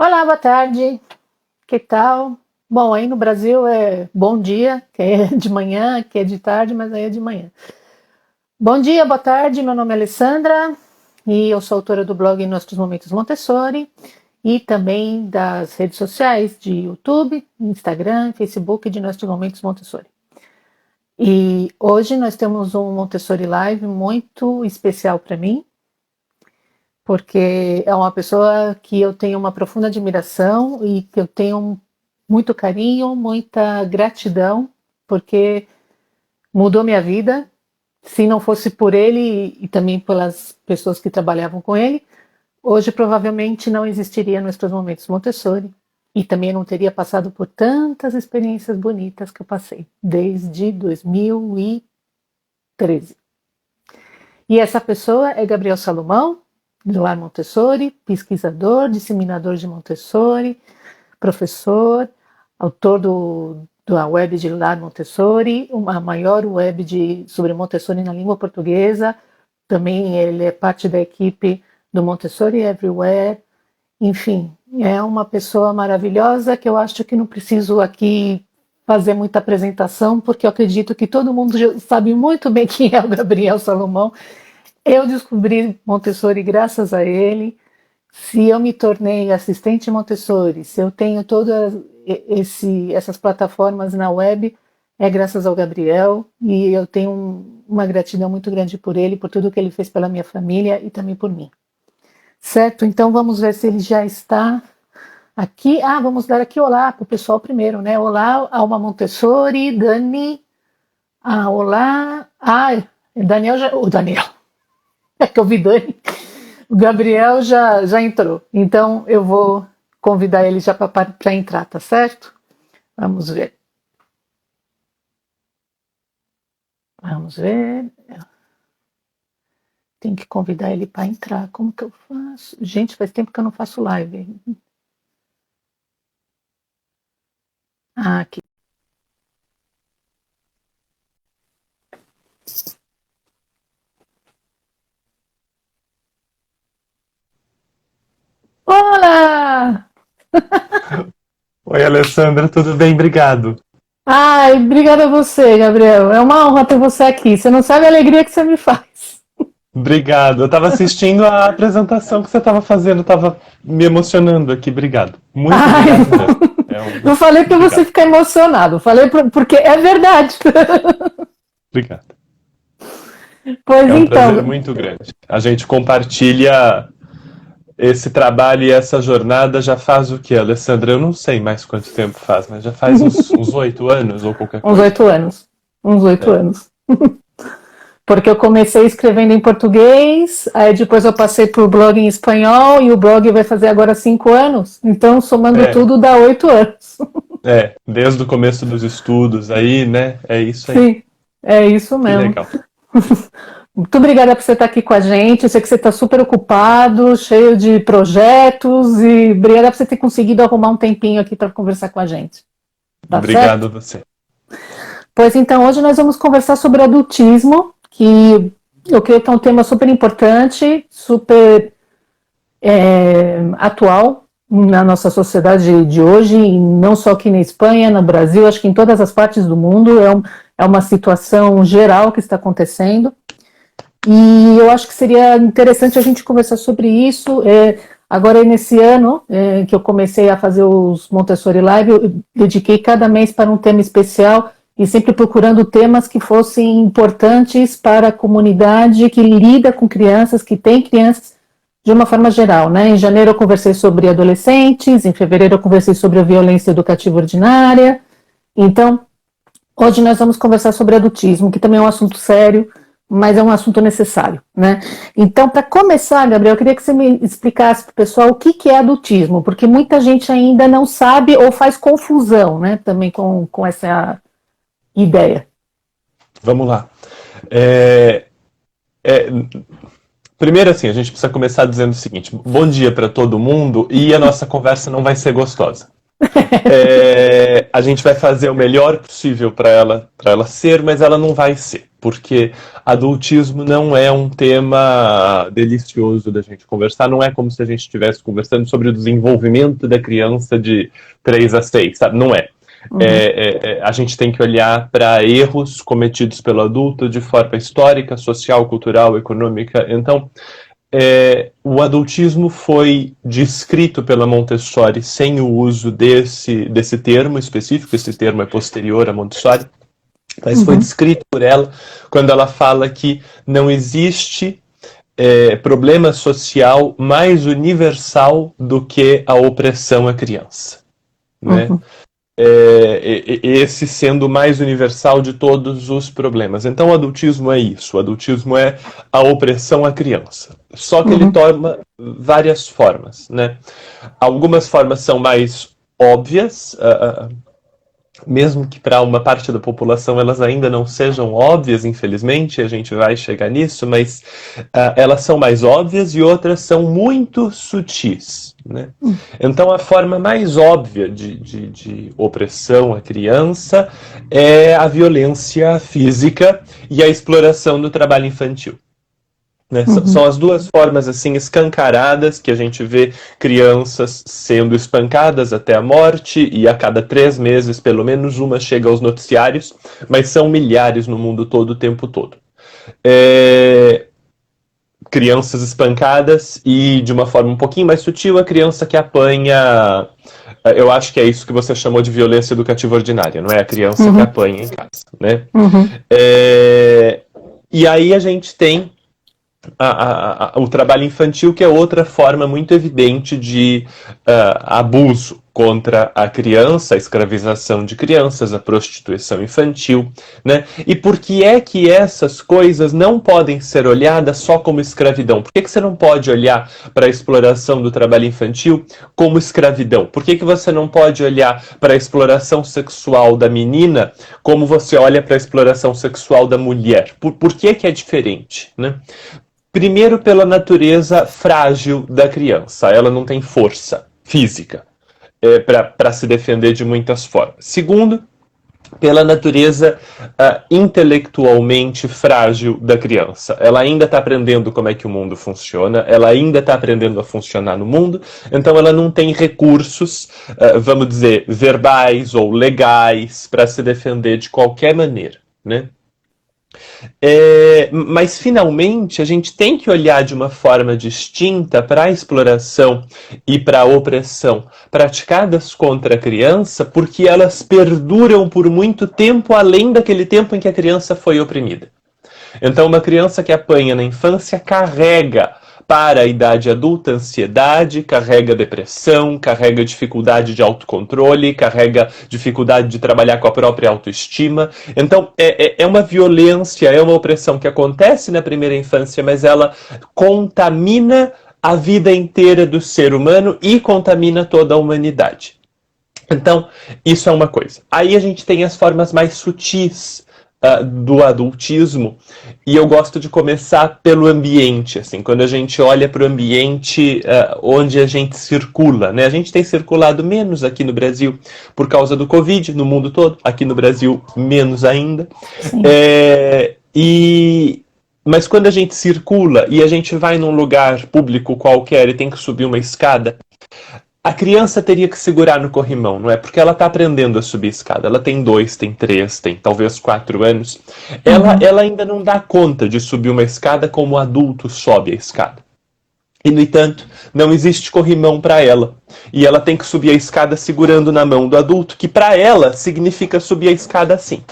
Olá, boa tarde. Que tal? Bom, aí no Brasil é bom dia, que é de manhã, que é de tarde, mas aí é de manhã. Bom dia, boa tarde. Meu nome é Alessandra e eu sou autora do blog Nossos Momentos Montessori e também das redes sociais de YouTube, Instagram, Facebook de Nossos Momentos Montessori. E hoje nós temos um Montessori Live muito especial para mim, porque é uma pessoa que eu tenho uma profunda admiração e que eu tenho muito carinho, muita gratidão, porque mudou minha vida. Se não fosse por ele e também pelas pessoas que trabalhavam com ele, hoje provavelmente não existiria Nossos Momentos Montessori e também não teria passado por tantas experiências bonitas que eu passei desde 2013. E essa pessoa é Gabriel Salomão, do Lar Montessori, pesquisador, disseminador de Montessori, professor, autor da web de Lar Montessori, a maior web sobre Montessori na língua portuguesa. Também ele é parte da equipe do Montessori Everywhere. Enfim, é uma pessoa maravilhosa que eu acho que não preciso aqui fazer muita apresentação, porque eu acredito que todo mundo já sabe muito bem quem é o Gabriel Salomão. Eu descobri Montessori graças a ele. Se eu me tornei assistente Montessori, se eu tenho todas essas plataformas na web, é graças ao Gabriel, e eu tenho uma gratidão muito grande por ele, por tudo que ele fez pela minha família e também por mim. Certo? Então vamos ver se ele já está aqui. Vamos dar aqui olá para o pessoal primeiro, né? Olá, Alma Montessori, Dani. Olá. O Daniel. É que eu vi Dani. O Gabriel já entrou. Então eu vou convidar ele já para entrar, tá certo? Vamos ver. Vamos ver. Tem que convidar ele para entrar. Como que eu faço? Gente, faz tempo que eu não faço live. Aqui. Olá! Oi, Alessandra, tudo bem? Obrigado. Ai, obrigada a você, Gabriel. É uma honra ter você aqui. Você não sabe a alegria que você me faz. Obrigado. Eu estava assistindo a apresentação que você estava fazendo, estava me emocionando aqui. Obrigado. Muito Ai, obrigado mesmo. não falei para você Obrigado. ficar emocionado. Falei porque é verdade. Obrigado. Pois É um prazer então. muito grande. A gente compartilha esse trabalho e essa jornada já faz o quê, Alessandra? Eu não sei mais quanto tempo faz, mas já faz uns 8 anos ou qualquer Uns coisa. 8 anos. Uns 8 anos. Porque eu comecei escrevendo em português, aí depois eu passei para o blog em espanhol, e o blog vai fazer agora 5 anos. Então, somando É, tudo, dá 8 anos. desde o começo dos estudos aí, né? É isso aí. Sim, é isso Que mesmo. legal. Muito obrigada por você estar aqui com a gente. Eu sei que você está super ocupado, cheio de projetos, e obrigada por você ter conseguido arrumar um tempinho aqui para conversar com a gente. Tá Obrigado a certo? você. Pois então, hoje nós vamos conversar sobre adultismo, que eu creio que é um tema super importante, super atual na nossa sociedade de hoje, e não só aqui na Espanha, no Brasil, acho que em todas as partes do mundo. É uma situação geral que está acontecendo. E eu acho que seria interessante a gente conversar sobre isso. Agora, nesse ano que eu comecei a fazer os Montessori Live, eu dediquei cada mês para um tema especial e sempre procurando temas que fossem importantes para a comunidade que lida com crianças, que tem crianças, de uma forma geral, né? Em janeiro eu conversei sobre adolescentes, em fevereiro eu conversei sobre a violência educativa ordinária. Então, hoje nós vamos conversar sobre adultismo, que também é um assunto sério, mas é um assunto necessário, né? Então, para começar, Gabriel, eu queria que você me explicasse para o pessoal o que é adultismo, porque muita gente ainda não sabe ou faz confusão, né, também com essa ideia. Vamos lá. Primeiro, assim, a gente precisa começar dizendo o seguinte: bom dia para todo mundo, e a nossa conversa não vai ser gostosa. A gente vai fazer o melhor possível para ela ser, mas ela não vai ser. porque adultismo não é um tema delicioso da gente conversar, não é como se a gente estivesse conversando sobre o desenvolvimento da criança de 3 a 6, sabe? Não é. A gente tem que olhar para erros cometidos pelo adulto de forma histórica, social, cultural, econômica. Então, o adultismo foi descrito pela Montessori sem o uso desse termo específico, esse termo é posterior a Montessori, mas foi descrito por ela quando ela fala que não existe problema social mais universal do que a opressão à criança, né? Esse sendo o mais universal de todos os problemas. Então o adultismo é isso, o adultismo é a opressão à criança. Só que ele toma várias formas, né? Algumas formas são mais óbvias, mesmo que para uma parte da população elas ainda não sejam óbvias, infelizmente, a gente vai chegar nisso, mas elas são mais óbvias e outras são muito sutis, né? Então a forma mais óbvia de opressão à criança é a violência física e a exploração do trabalho infantil. Né? São as duas formas assim escancaradas que a gente vê crianças sendo espancadas até a morte, e a cada 3 meses pelo menos uma chega aos noticiários, mas são milhares no mundo todo o tempo todo. Crianças espancadas e, de uma forma um pouquinho mais sutil, a criança que apanha. Eu acho que é isso que você chamou de violência educativa ordinária, não é? A criança que apanha em casa, né? E aí a gente tem o trabalho infantil, que é outra forma muito evidente de abuso contra a criança, a escravização de crianças, a prostituição infantil, né? E por que é que essas coisas não podem ser olhadas só como escravidão? Por que você não pode olhar para a exploração do trabalho infantil como escravidão? Por que você não pode olhar para a exploração sexual da menina como você olha para a exploração sexual da mulher? Por que é diferente, né? Primeiro, pela natureza frágil da criança. Ela não tem força física para se defender de muitas formas. Segundo, pela natureza intelectualmente frágil da criança. Ela ainda está aprendendo como é que o mundo funciona, ela ainda está aprendendo a funcionar no mundo, então ela não tem recursos, vamos dizer, verbais ou legais para se defender de qualquer maneira, né? Mas finalmente a gente tem que olhar de uma forma distinta para a exploração e para a opressão praticadas contra a criança, porque elas perduram por muito tempo além daquele tempo em que a criança foi oprimida. Então uma criança que apanha na infância carrega para a idade adulta ansiedade, carrega depressão, carrega dificuldade de autocontrole, carrega dificuldade de trabalhar com a própria autoestima. Então é uma violência, é uma opressão que acontece na primeira infância, mas ela contamina a vida inteira do ser humano e contamina toda a humanidade. Então, isso é uma coisa. Aí a gente tem as formas mais sutis do adultismo, e eu gosto de começar pelo ambiente, assim, quando a gente olha para o ambiente onde a gente circula, né? A gente tem circulado menos aqui no Brasil por causa do Covid, no mundo todo, aqui no Brasil menos ainda, mas quando a gente circula e a gente vai num lugar público qualquer e tem que subir uma escada, a criança teria que segurar no corrimão, não é? Porque ela está aprendendo a subir escada. Ela tem 2, tem 3, tem talvez 4 anos. Ela ainda não dá conta de subir uma escada como o adulto sobe a escada. E, no entanto, não existe corrimão para ela. E ela tem que subir a escada segurando na mão do adulto, que para ela significa subir a escada assim.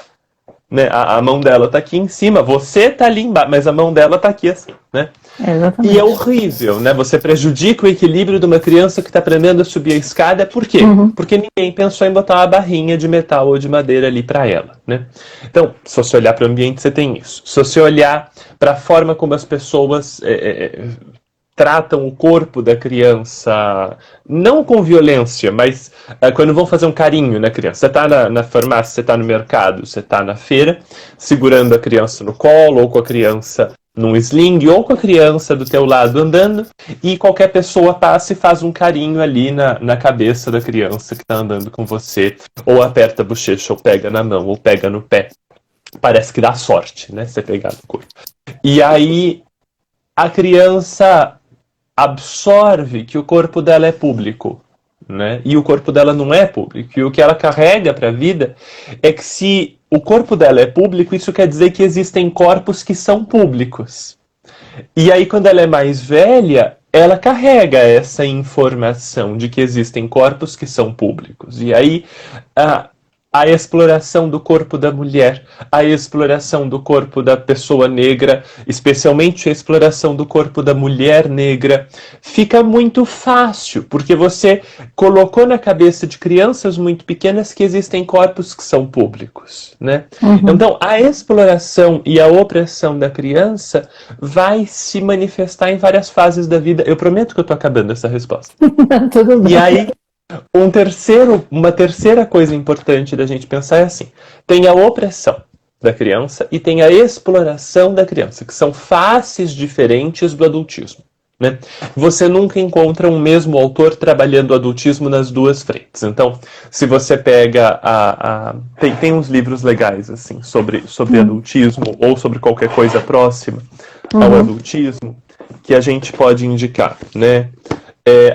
Né? A mão dela está aqui em cima, você está ali embaixo, mas a mão dela está aqui assim, né? E é horrível, né? Você prejudica o equilíbrio de uma criança que está aprendendo a subir a escada. Por quê? Porque ninguém pensou em botar uma barrinha de metal ou de madeira ali para ela, né? Então, se você olhar para o ambiente, você tem isso. Se você olhar para a forma como as pessoas tratam o corpo da criança, não com violência, mas quando vão fazer um carinho na criança. Você está na farmácia, você está no mercado, você está na feira, segurando a criança no colo, ou com a criança num sling, ou com a criança do teu lado andando, e qualquer pessoa passa e faz um carinho ali na cabeça da criança que está andando com você, ou aperta a bochecha, ou pega na mão, ou pega no pé. Parece que dá sorte, né? Você pegar no corpo. E aí a criança absorve que o corpo dela é público, né? E o corpo dela não é público. E o que ela carrega para a vida é que se o corpo dela é público, isso quer dizer que existem corpos que são públicos. E aí, quando ela é mais velha, ela carrega essa informação de que existem corpos que são públicos. E aí, a exploração do corpo da mulher, a exploração do corpo da pessoa negra, especialmente a exploração do corpo da mulher negra, fica muito fácil, porque você colocou na cabeça de crianças muito pequenas que existem corpos que são públicos, né? Então, a exploração e a opressão da criança vai se manifestar em várias fases da vida. Eu prometo que eu tô acabando essa resposta. Tudo bem. E aí, uma terceira coisa importante da gente pensar é assim: tem a opressão da criança e tem a exploração da criança, que são faces diferentes do adultismo, né? Você nunca encontra um mesmo autor trabalhando o adultismo nas duas frentes. Então, se você pega tem uns livros legais assim sobre adultismo ou sobre qualquer coisa próxima ao adultismo que a gente pode indicar, né?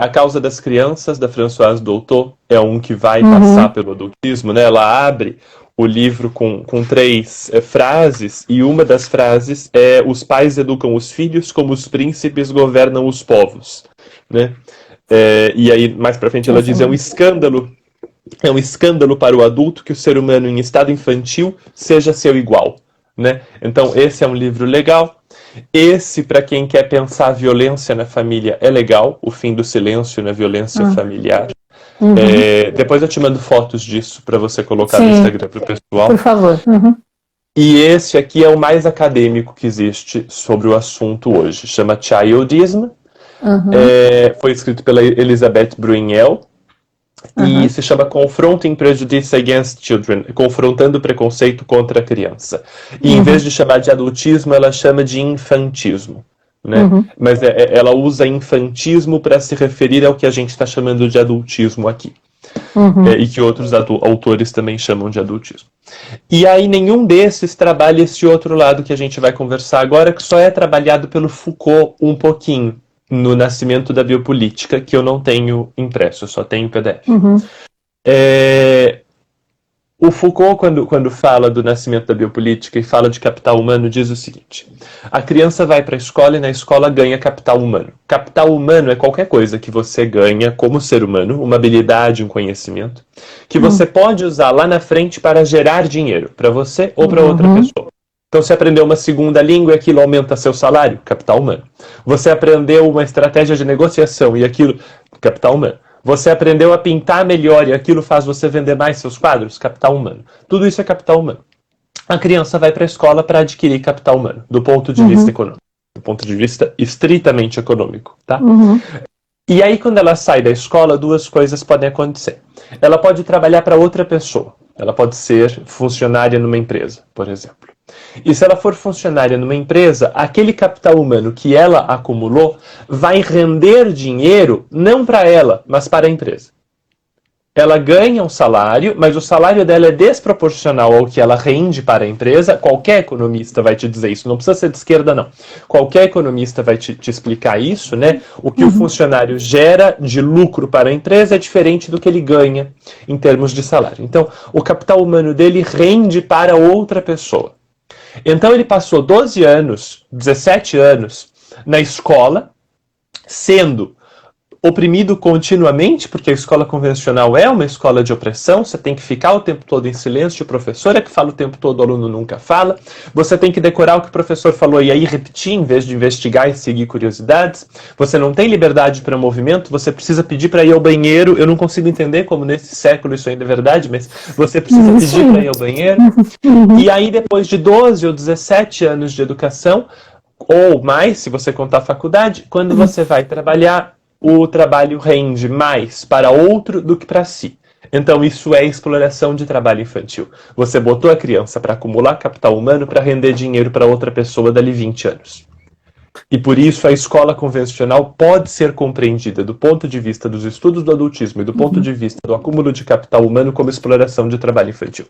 A Causa das Crianças, da Françoise Dolto, é um que vai passar pelo adultismo, né? Ela abre o livro com 3 frases, e uma das frases é: os pais educam os filhos como os príncipes governam os povos, né? E aí, mais pra frente, ela diz: é um escândalo para o adulto que o ser humano em estado infantil seja seu igual, né? Então, esse é um livro legal. Esse, para quem quer pensar a violência na família, é legal. O Fim do Silêncio na Violência Familiar. Depois eu te mando fotos disso para você colocar no Instagram pro pessoal. Por favor. E esse aqui é o mais acadêmico que existe sobre o assunto hoje. Chama Childism. Foi escrito pela Elizabeth Brunel. E se chama Confronting Prejudice Against Children, confrontando o preconceito contra a criança. E em vez de chamar de adultismo, ela chama de infantismo, né? Mas ela usa infantismo para se referir ao que a gente está chamando de adultismo aqui. E que outros autores também chamam de adultismo. E aí nenhum desses trabalha esse outro lado que a gente vai conversar agora, que só é trabalhado pelo Foucault um pouquinho no Nascimento da Biopolítica, que eu não tenho impresso, eu só tenho PDF. O Foucault, quando fala do nascimento da biopolítica e fala de capital humano, diz o seguinte: a criança vai para a escola e na escola ganha capital humano. Capital humano é qualquer coisa que você ganha como ser humano, uma habilidade, um conhecimento, que você pode usar lá na frente para gerar dinheiro, para você ou para outra pessoa. Então, você aprendeu uma segunda língua e aquilo aumenta seu salário, capital humano. Você aprendeu uma estratégia de negociação e aquilo, capital humano. Você aprendeu a pintar melhor e aquilo faz você vender mais seus quadros, capital humano. Tudo isso é capital humano. A criança vai para a escola para adquirir capital humano, do ponto de vista econômico, do ponto de vista estritamente econômico, tá? E aí, quando ela sai da escola, 2 coisas podem acontecer. Ela pode trabalhar para outra pessoa. Ela pode ser funcionária numa empresa, por exemplo. E se ela for funcionária numa empresa, aquele capital humano que ela acumulou vai render dinheiro não para ela, mas para a empresa. Ela ganha um salário, mas o salário dela é desproporcional ao que ela rende para a empresa. Qualquer economista vai te dizer isso, não precisa ser de esquerda, não. Qualquer economista vai te explicar isso, né? O que o funcionário gera de lucro para a empresa é diferente do que ele ganha em termos de salário. Então, o capital humano dele rende para outra pessoa. Então, ele passou 12 anos, 17 anos na escola, sendo oprimido continuamente, porque a escola convencional é uma escola de opressão. Você tem que ficar o tempo todo em silêncio, o professor é que fala o tempo todo, o aluno nunca fala. Você tem que decorar o que o professor falou e aí repetir, em vez de investigar e seguir curiosidades. Você não tem liberdade para movimento, você precisa pedir para ir ao banheiro. Eu não consigo entender como nesse século isso ainda é verdade, mas você precisa pedir para ir ao banheiro. E aí, depois de 12 ou 17 anos de educação, ou mais, se você contar a faculdade, quando você vai trabalhar, o trabalho rende mais para outro do que para si. Então isso é exploração de trabalho infantil. Você botou a criança para acumular capital humano para render dinheiro para outra pessoa dali 20 anos. E por isso a escola convencional pode ser compreendida do ponto de vista dos estudos do adultismo e do ponto de vista do acúmulo de capital humano como exploração de trabalho infantil.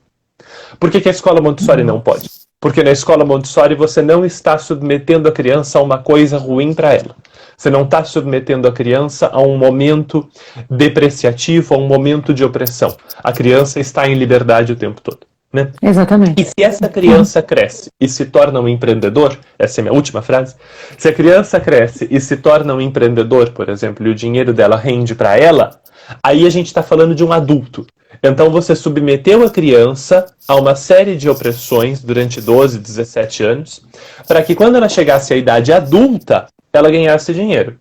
Por que a escola Montessori não pode? Porque na escola Montessori você não está submetendo a criança a uma coisa ruim para ela. Você não está submetendo a criança a um momento depreciativo, a um momento de opressão. A criança está em liberdade o tempo todo. Né? Exatamente. E se essa criança cresce e se torna um empreendedor, essa é a minha última frase, se a criança cresce e se torna um empreendedor, por exemplo, e o dinheiro dela rende para ela, aí a gente está falando de um adulto. Então você submeteu a criança a uma série de opressões durante 12, 17 anos, para que quando ela chegasse à idade adulta, ela ganhasse dinheiro.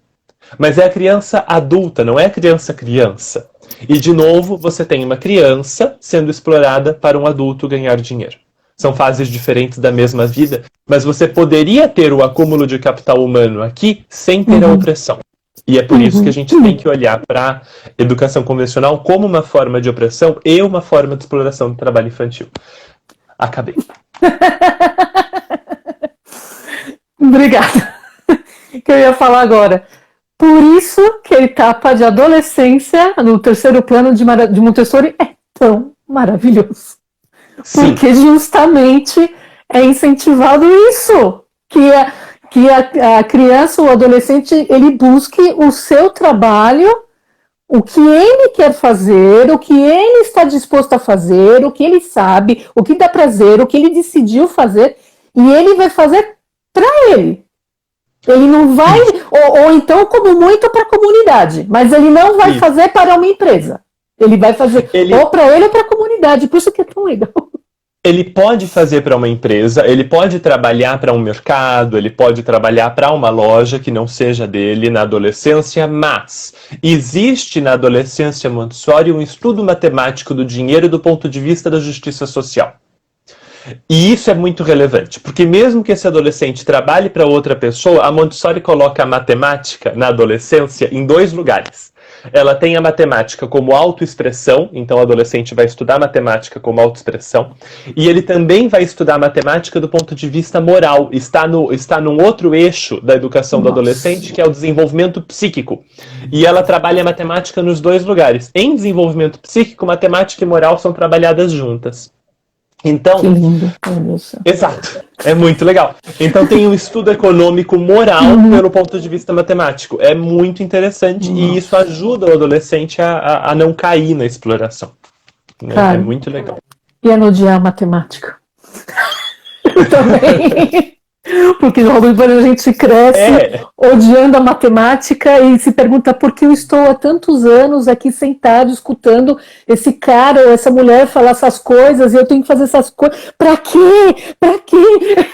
Mas é a criança adulta, não é a criança criança. E de novo, você tem uma criança sendo explorada para um adulto ganhar dinheiro. São fases diferentes da mesma vida, mas você poderia ter o acúmulo de capital humano aqui sem ter a opressão. E é por isso que a gente tem que olhar para a educação convencional como uma forma de opressão e uma forma de exploração do trabalho infantil. Acabei. Obrigada. Que eu ia falar agora. Por isso que a etapa de adolescência no terceiro plano de Montessori é tão maravilhoso. Sim. Porque justamente é incentivado isso, que a criança ou o adolescente ele busque o seu trabalho, o que ele quer fazer, o que ele está disposto a fazer, o que ele sabe, o que dá prazer, o que ele decidiu fazer, e ele vai fazer para ele. Ele não vai, ou então como muito para a comunidade, mas ele não vai fazer para uma empresa. Ele vai fazer ou para ele ou para a comunidade, por isso que é tão legal. Ele pode fazer para uma empresa, ele pode trabalhar para um mercado, ele pode trabalhar para uma loja que não seja dele na adolescência, mas existe na adolescência Montessori um estudo matemático do dinheiro do ponto de vista da justiça social. E isso é muito relevante, porque mesmo que esse adolescente trabalhe para outra pessoa, a Montessori coloca a matemática na adolescência em 2 lugares. Ela tem a matemática como autoexpressão, então o adolescente vai estudar matemática como autoexpressão, e ele também vai estudar matemática do ponto de vista moral, está num outro eixo da educação do adolescente, que é o desenvolvimento psíquico. E ela trabalha a matemática nos 2 lugares. Em desenvolvimento psíquico, matemática e moral são trabalhadas juntas. Então, que lindo. Exato, é muito legal. Então tem um estudo econômico moral pelo ponto de vista matemático. É muito interessante e isso ajuda o adolescente a não cair na exploração. Né? Cara, é muito legal. E a odiar a matemática. Eu também. Porque quando a gente cresce odiando a matemática e se pergunta por que eu estou há tantos anos aqui sentado escutando esse cara ou essa mulher falar essas coisas e eu tenho que fazer essas coisas. Pra quê? Pra quê?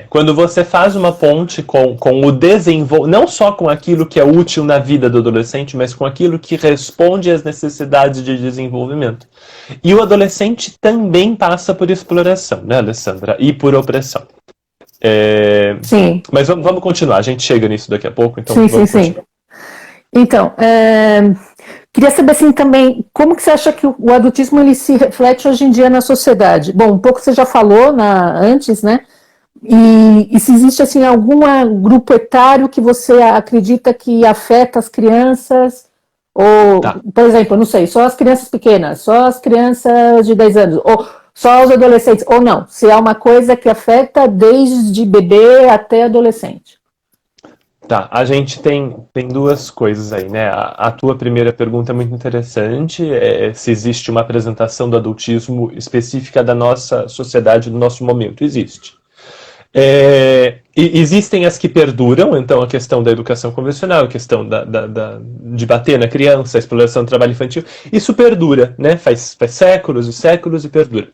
Quando você faz uma ponte com o desenvolvimento, não só com aquilo que é útil na vida do adolescente, mas com aquilo que responde às necessidades de desenvolvimento. E o adolescente também passa por exploração, né, Alessandra? E por opressão. Sim. Mas vamos continuar, a gente chega nisso daqui a pouco, então sim, vamos continuar. Então, queria saber assim também, como que você acha que o adultismo ele se reflete hoje em dia na sociedade? Bom, um pouco você já falou antes, né? E se existe assim algum grupo etário que você acredita que afeta as crianças? Ou, por exemplo, não sei, só as crianças pequenas, só as crianças de 10 anos, ou só os adolescentes, ou não, se é uma coisa que afeta desde bebê até adolescente. Tá, a gente tem 2 coisas aí, né? A tua primeira pergunta é muito interessante, se existe uma apresentação do adultismo específica da nossa sociedade, do nosso momento. Existe. Existem as que perduram, então a questão da educação convencional, a questão de bater na criança, a exploração do trabalho infantil, isso perdura, né? Faz séculos e séculos e perdura.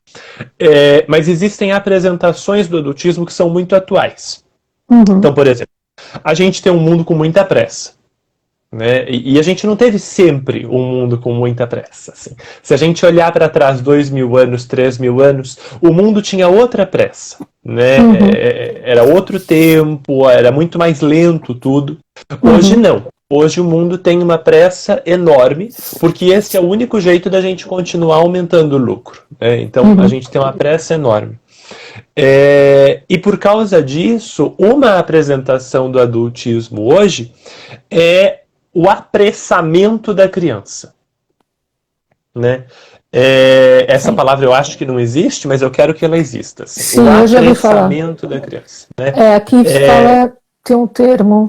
Mas existem apresentações do adultismo que são muito atuais. Então, por exemplo, a gente tem um mundo com muita pressa, né? E a gente não teve sempre um mundo com muita pressa. Assim. Se a gente olhar para trás 2.000 anos, 3.000 anos, o mundo tinha outra pressa, né? Era outro tempo, era muito mais lento tudo. Hoje não. Hoje o mundo tem uma pressa enorme, porque esse é o único jeito da gente continuar aumentando o lucro. Né? Então a gente tem uma pressa enorme. E por causa disso, uma apresentação do adultismo hoje é o apressamento da criança. né? Essa palavra eu acho que não existe, mas eu quero que ela exista. Assim. Sim, eu já ouvi falar. O apressamento da criança. Né? Aqui fala, tem um termo.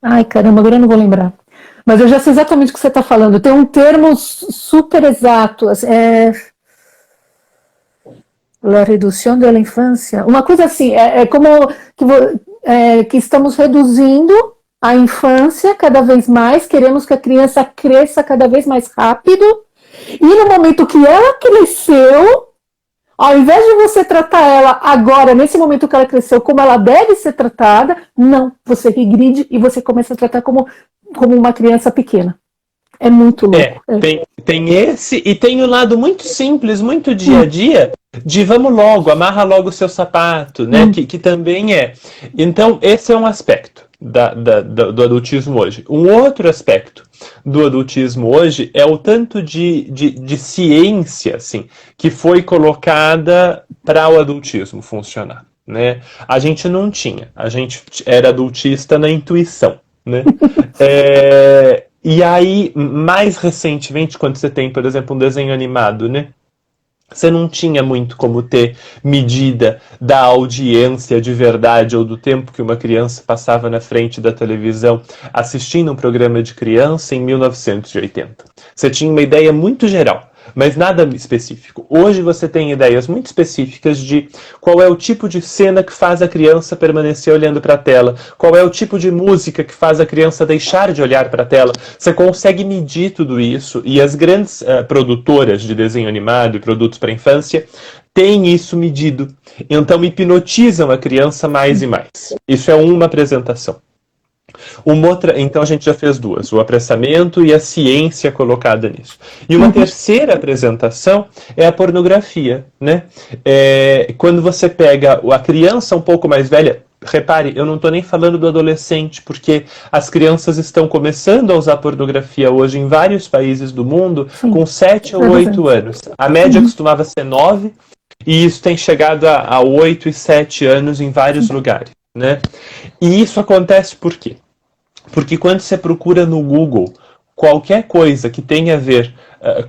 Ai, caramba, agora eu não vou lembrar. Mas eu já sei exatamente o que você está falando. Tem um termo super exato. La redução da infância. Uma coisa assim, como que estamos reduzindo a infância cada vez mais, queremos que a criança cresça cada vez mais rápido, e no momento que ela cresceu, ao invés de você tratar ela agora, nesse momento que ela cresceu, como ela deve ser tratada, não, você regride e você começa a tratar como uma criança pequena. É muito louco. Tem esse, e tem o lado muito simples, muito dia a dia, de vamos logo, amarra logo o seu sapato, né? Que também é. Então, esse é um aspecto do adultismo hoje. Um outro aspecto do adultismo hoje é o tanto de ciência, assim, que foi colocada para o adultismo funcionar, né? A gente não tinha, a gente era adultista na intuição, né? E aí, mais recentemente, quando você tem, por exemplo, um desenho animado, né? Você não tinha muito como ter medida da audiência de verdade ou do tempo que uma criança passava na frente da televisão assistindo um programa de criança em 1980. Você tinha uma ideia muito geral, mas nada específico. Hoje você tem ideias muito específicas de qual é o tipo de cena que faz a criança permanecer olhando para a tela, qual é o tipo de música que faz a criança deixar de olhar para a tela. Você consegue medir tudo isso, e as grandes produtoras de desenho animado e produtos para a infância têm isso medido. Então hipnotizam a criança mais e mais. Isso é uma apresentação. Então a gente já fez duas, o apressamento e a ciência colocada nisso. E uma terceira apresentação é a pornografia, né? Quando você pega a criança um pouco mais velha, repare, eu não estou nem falando do adolescente, porque as crianças estão começando a usar pornografia hoje em vários países do mundo com 7 ou 8 anos. A média costumava ser 9, e isso tem chegado a 8 e 7 anos em vários lugares, né? E isso acontece por quê? Porque quando você procura no Google qualquer coisa que tenha a ver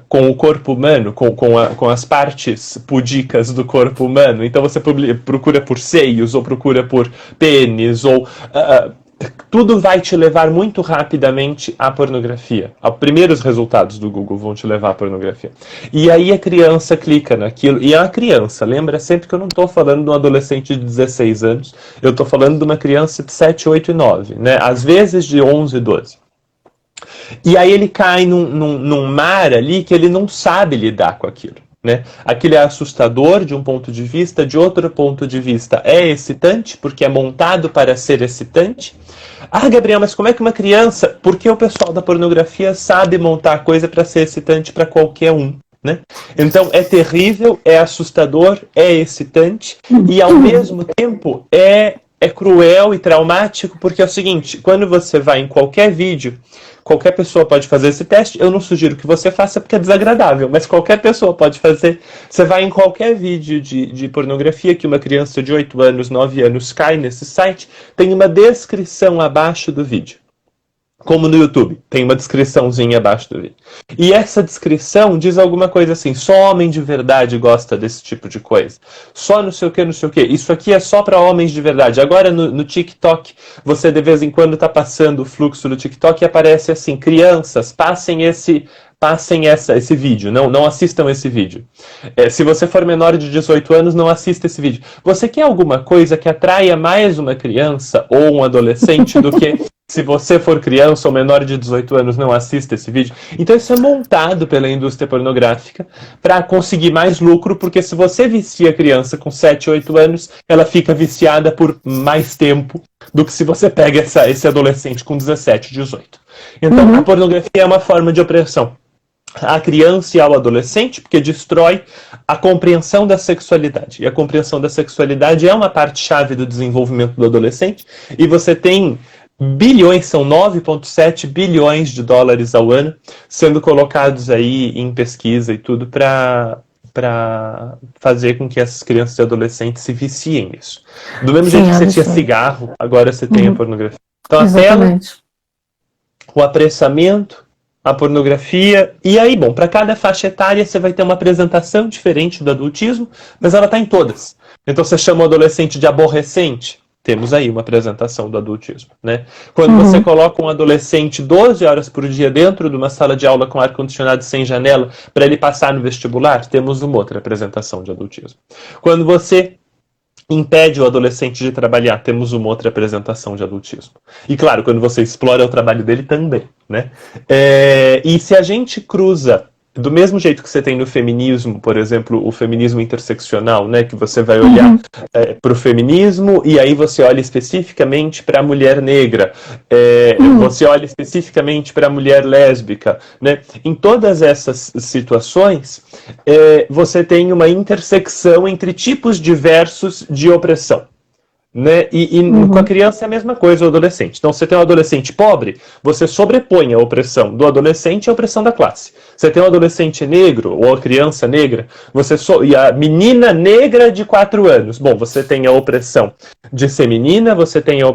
com o corpo humano, com as partes pudicas do corpo humano, então você procura por seios, ou procura por pênis, ou tudo vai te levar muito rapidamente à pornografia. Os primeiros resultados do Google vão te levar à pornografia. E aí a criança clica naquilo, e é uma criança, lembra sempre que eu não estou falando de um adolescente de 16 anos, eu estou falando de uma criança de 7, 8 e 9, né? Às vezes de 11, 12. E aí ele cai num mar ali que ele não sabe lidar com aquilo. Né? Aquilo é assustador de um ponto de vista, de outro ponto de vista é excitante, porque é montado para ser excitante. Ah, Gabriel, mas como é que uma criança... Porque o pessoal da pornografia sabe montar coisa para ser excitante para qualquer um. Né? Então é terrível, é assustador, é excitante, e ao mesmo tempo é cruel e traumático, porque é o seguinte, quando você vai em qualquer vídeo, qualquer pessoa pode fazer esse teste, eu não sugiro que você faça porque é desagradável, mas qualquer pessoa pode fazer. Você vai em qualquer vídeo de pornografia que uma criança de 8 anos, 9 anos cai nesse site, tem uma descrição abaixo do vídeo. Como no YouTube, tem uma descriçãozinha abaixo do vídeo. E essa descrição diz alguma coisa assim, só homem de verdade gosta desse tipo de coisa. Só não sei o que, não sei o que. Isso aqui é só para homens de verdade. Agora no TikTok, você de vez em quando está passando o fluxo do TikTok e aparece assim, crianças, passem esse vídeo, não assistam esse vídeo. Se você for menor de 18 anos, não assista esse vídeo. Você quer alguma coisa que atraia mais uma criança ou um adolescente do que se você for criança ou menor de 18 anos, não assista esse vídeo? Então isso é montado pela indústria pornográfica para conseguir mais lucro, porque se você vicia a criança com 7, 8 anos, ela fica viciada por mais tempo do que se você pega esse adolescente com 17, 18. Então a pornografia é uma forma de opressão à criança e ao adolescente, porque destrói a compreensão da sexualidade. E a compreensão da sexualidade é uma parte-chave do desenvolvimento do adolescente. E você tem bilhões, são 9,7 bilhões de dólares ao ano, sendo colocados aí em pesquisa e tudo para fazer com que essas crianças e adolescentes se viciem nisso. Do mesmo jeito que você tinha cigarro, agora você tem a pornografia. Então a tela, o apressamento a pornografia. E aí, bom, para cada faixa etária você vai ter uma apresentação diferente do adultismo, mas ela está em todas. Então você chama o adolescente de aborrecente, temos aí uma apresentação do adultismo, né? Quando você coloca um adolescente 12 horas por dia dentro de uma sala de aula com ar-condicionado sem janela para ele passar no vestibular, temos uma outra apresentação de adultismo. Quando você impede o adolescente de trabalhar, temos uma outra apresentação de adultismo. E claro, quando você explora o trabalho dele também, né? E se a gente cruza, do mesmo jeito que você tem no feminismo, por exemplo, o feminismo interseccional, né, que você vai olhar para o feminismo e aí você olha especificamente para a mulher negra, você olha especificamente para a mulher lésbica, né? Em todas essas situações, você tem uma intersecção entre tipos diversos de opressão. Né? Com a criança é a mesma coisa, o adolescente. Então, você tem um adolescente pobre, você sobrepõe a opressão do adolescente à opressão da classe. Você tem um adolescente negro, ou a criança negra, e a menina negra de 4 anos. Bom, você tem a opressão de ser menina, você tem a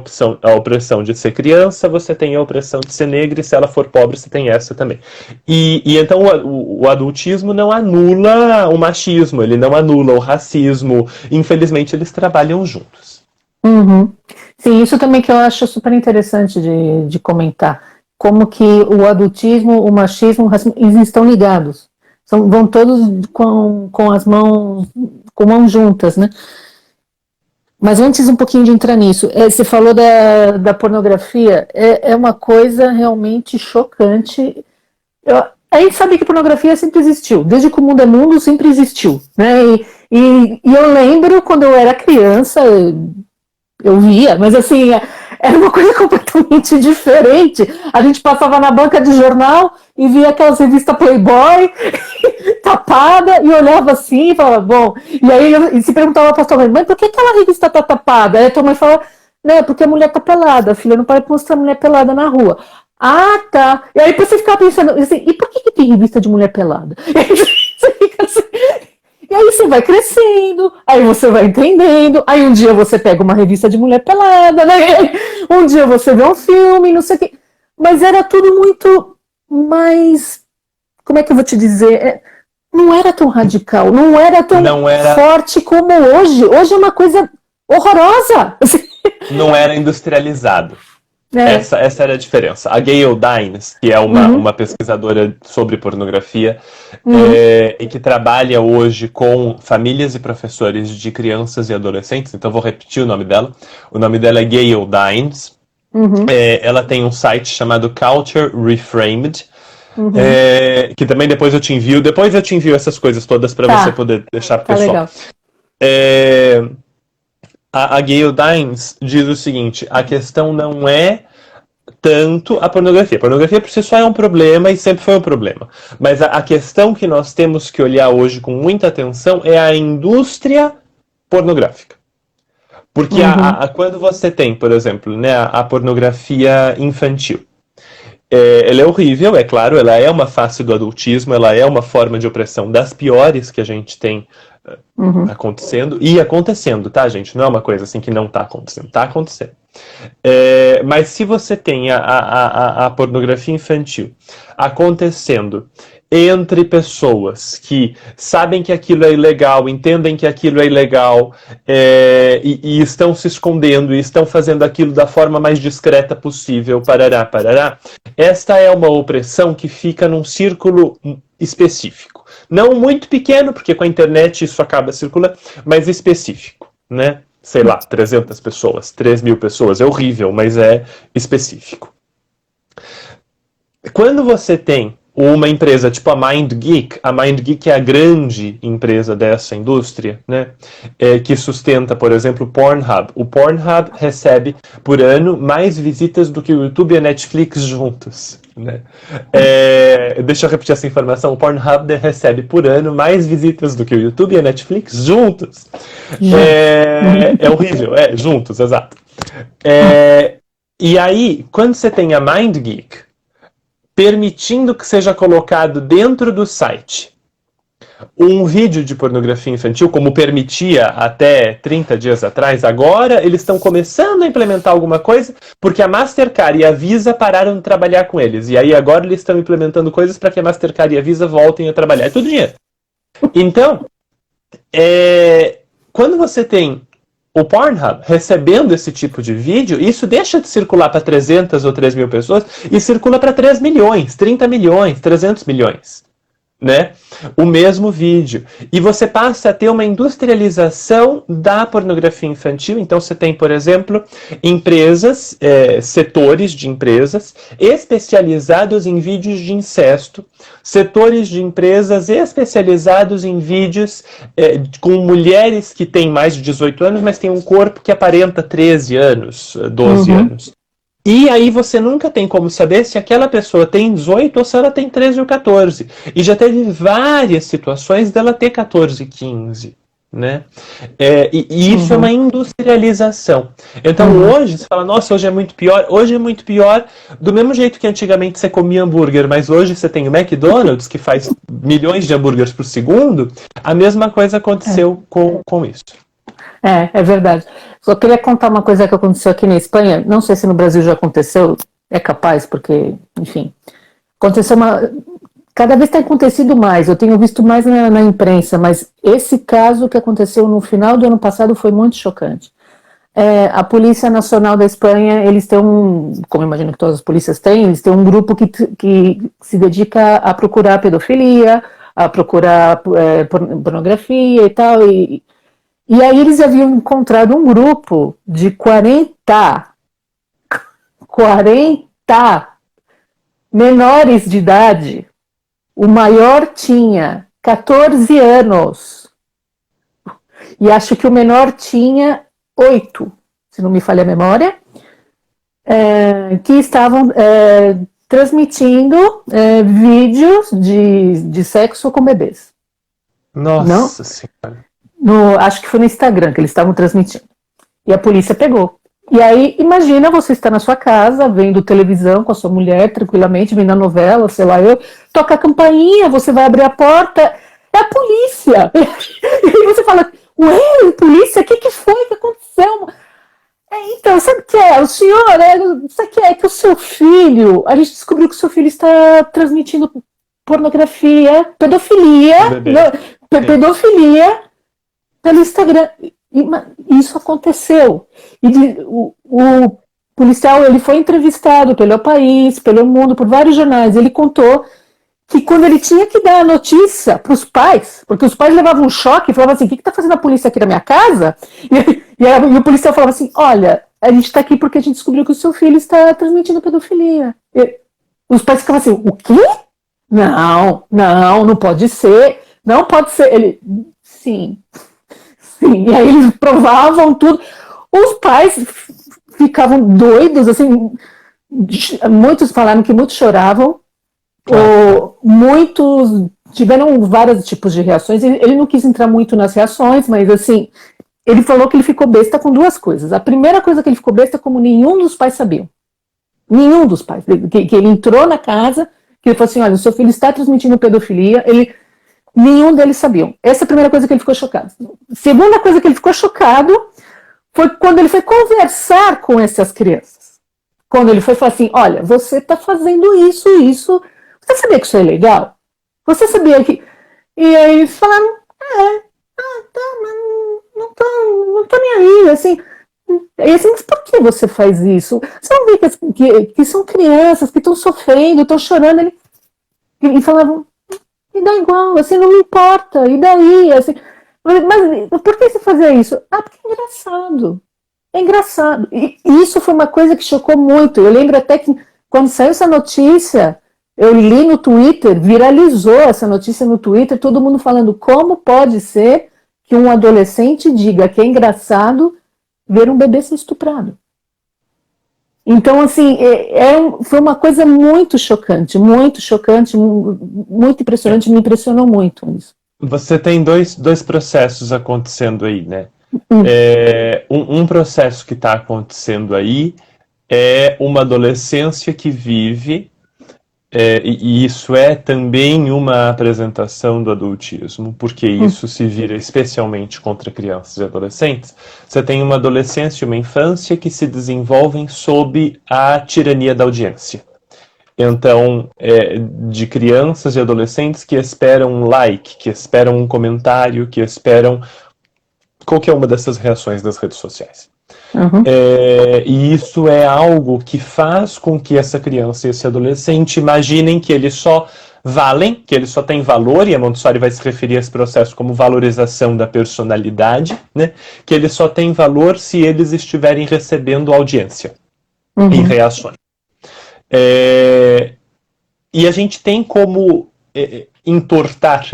opressão de ser criança, você tem a opressão de ser negra, e se ela for pobre, você tem essa também. E então o adultismo não anula o machismo, ele não anula o racismo. Infelizmente, eles trabalham juntos. Sim, isso também que eu acho super interessante de comentar. Como que o adultismo, o machismo, o racismo, eles estão ligados. Vão todos com as mãos juntas, né? Mas antes um pouquinho de entrar nisso, você falou da pornografia, é uma coisa realmente chocante. A gente sabe que pornografia sempre existiu, desde que o mundo é mundo sempre existiu, né? E eu lembro quando eu era criança, eu via, mas assim, era uma coisa completamente diferente. A gente passava na banca de jornal e via aquelas revistas Playboy tapada e olhava assim e falava, bom, e aí se perguntava para a sua mãe, por que aquela revista tá tapada? Aí a tua mãe fala, não, porque a mulher tá pelada, a filha não pode mostrar a mulher pelada na rua. Ah, tá. E aí você ficava pensando, assim, e por que tem revista de mulher pelada? E aí você fica assim... E aí você vai crescendo, aí você vai entendendo, aí um dia você pega uma revista de mulher pelada, né? Um dia você vê um filme, não sei o quê. Mas era tudo muito mais... Como é que eu vou te dizer? Não era tão radical, não era tão forte como hoje. Hoje é uma coisa horrorosa. Não era industrializado. Essa era a diferença. A Gayle Dines, que é uma pesquisadora sobre pornografia e que trabalha hoje com famílias e professores de crianças e adolescentes, então vou repetir o nome dela. O nome dela é Gayle Dines. Ela tem um site chamado Culture Reframed, que também depois eu te envio essas coisas todas para você poder deixar pro pessoal. Legal. A Gayle Dines diz o seguinte, a questão não é tanto a pornografia. A pornografia por si só é um problema e sempre foi um problema. Mas a questão que nós temos que olhar hoje com muita atenção é a indústria pornográfica. Porque quando você tem, por exemplo, né, a pornografia infantil, ela é horrível, é claro, ela é uma face do adultismo, ela é uma forma de opressão das piores que a gente tem acontecendo, tá, gente? Não é uma coisa assim que não tá acontecendo, tá acontecendo. Mas se você tem a pornografia infantil acontecendo entre pessoas que sabem que aquilo é ilegal, entendem que aquilo é ilegal e estão se escondendo e estão fazendo aquilo da forma mais discreta possível, parará. Esta é uma opressão que fica num círculo específico. Não muito pequeno, porque com a internet isso acaba circulando, mas específico, né? Sei lá, 300 pessoas, 3.000 pessoas, é horrível, mas é específico. Quando você tem uma empresa tipo a MindGeek é a grande empresa dessa indústria, né, que sustenta, por exemplo, o Pornhub. O Pornhub recebe por ano mais visitas do que o YouTube e a Netflix juntos. Né? Deixa eu repetir essa informação. O Pornhub recebe por ano mais visitas do que o YouTube e a Netflix juntos. É horrível, juntos, exato. E aí, quando você tem a MindGeek permitindo que seja colocado dentro do site um vídeo de pornografia infantil, como permitia até 30 dias atrás, agora eles estão começando a implementar alguma coisa, porque a Mastercard e a Visa pararam de trabalhar com eles. E aí agora eles estão implementando coisas para que a Mastercard e a Visa voltem a trabalhar. É tudo dinheiro. Então, quando você tem o Pornhub recebendo esse tipo de vídeo, isso deixa de circular para 300 ou 3 mil pessoas e circula para 3 milhões, 30 milhões, 300 milhões. Né? O mesmo vídeo. E você passa a ter uma industrialização da pornografia infantil. Então você tem, por exemplo, empresas, setores de empresas especializados em vídeos de incesto, setores de empresas especializados em vídeos com mulheres que têm mais de 18 anos, mas têm um corpo que aparenta 13 anos, 12 anos. E aí você nunca tem como saber se aquela pessoa tem 18 ou se ela tem 13 ou 14. E já teve várias situações dela ter 14, 15. Né? E isso é uma industrialização. Então hoje, você fala, nossa, hoje é muito pior. Hoje é muito pior do mesmo jeito que antigamente você comia hambúrguer, mas hoje você tem o McDonald's, que faz milhões de hambúrgueres por segundo. A mesma coisa aconteceu com isso. É verdade. Só queria contar uma coisa que aconteceu aqui na Espanha. Não sei se no Brasil já aconteceu, é capaz, porque, enfim, aconteceu cada vez tem acontecido mais, eu tenho visto mais na imprensa, mas esse caso que aconteceu no final do ano passado foi muito chocante. A Polícia Nacional da Espanha, eles têm como eu imagino que todas as polícias têm, eles têm um grupo que se dedica a procurar pedofilia, a procurar pornografia e tal, e aí eles haviam encontrado um grupo de 40 menores de idade. O maior tinha 14 anos. E acho que o menor tinha 8, se não me falha a memória, que estavam transmitindo vídeos de sexo com bebês. Nossa Senhora. Acho que foi no Instagram que eles estavam transmitindo. E a polícia pegou. E aí, imagina você estar na sua casa, vendo televisão com a sua mulher, tranquilamente, vendo a novela, sei lá, toca a campainha, você vai abrir a porta, é a polícia. E aí você fala, ué, polícia, o que foi que aconteceu? Então, sabe o que é? O senhor, sabe o que é? Que o seu filho, a gente descobriu que o seu filho está transmitindo pornografia, pedofilia, pedofilia, pelo Instagram. Isso aconteceu. E o policial, ele foi entrevistado pelo País, pelo Mundo, por vários jornais. Ele contou que quando ele tinha que dar a notícia para os pais, porque os pais levavam um choque e falavam assim, o que está fazendo a polícia aqui na minha casa? E o policial falava assim, olha, a gente está aqui porque a gente descobriu que o seu filho está transmitindo pedofilia. Os pais ficavam assim, o quê? Não pode ser. Não pode ser. Ele, sim. E aí eles provavam tudo. Os pais ficavam doidos, assim, muitos falaram que muitos choravam, muitos tiveram vários tipos de reações. Ele não quis entrar muito nas reações, mas assim, ele falou que ele ficou besta com duas coisas. A primeira coisa que ele ficou besta, como nenhum dos pais sabiam. Nenhum dos pais. Que ele entrou na casa, que ele falou assim, olha, o seu filho está transmitindo pedofilia, nenhum deles sabiam. Essa é a primeira coisa que ele ficou chocado. Segunda coisa que ele ficou chocado foi quando ele foi conversar com essas crianças. Quando ele foi falar assim, olha, você está fazendo isso. Você sabia que isso é legal? Você sabia que... E aí eles falaram, tá, mas não tô nem aí, assim... E assim, mas por que você faz isso? Você não vê que são crianças que estão sofrendo, estão chorando. E falavam... E dá igual, assim, não me importa, e daí, assim, mas por que você fazia isso? Porque é engraçado, e isso foi uma coisa que chocou muito, eu lembro até que quando saiu essa notícia, eu li no Twitter, viralizou essa notícia no Twitter, todo mundo falando como pode ser que um adolescente diga que é engraçado ver um bebê ser estuprado. Então, assim, foi uma coisa muito chocante, muito impressionante, me impressionou muito isso. Você tem dois processos acontecendo aí, né? Um processo que está acontecendo aí é uma adolescência que vive E isso é também uma apresentação do adultismo, porque isso se vira especialmente contra crianças e adolescentes. Você tem uma adolescência e uma infância que se desenvolvem sob a tirania da audiência. Então, de crianças e adolescentes que esperam um like, que esperam um comentário, que esperam qualquer uma dessas reações das redes sociais. E isso é algo que faz com que essa criança e esse adolescente imaginem que eles só valem, que eles só têm valor, e a Montessori vai se referir a esse processo como valorização da personalidade, né? Que eles só têm valor se eles estiverem recebendo audiência e reações. E a gente tem como entortar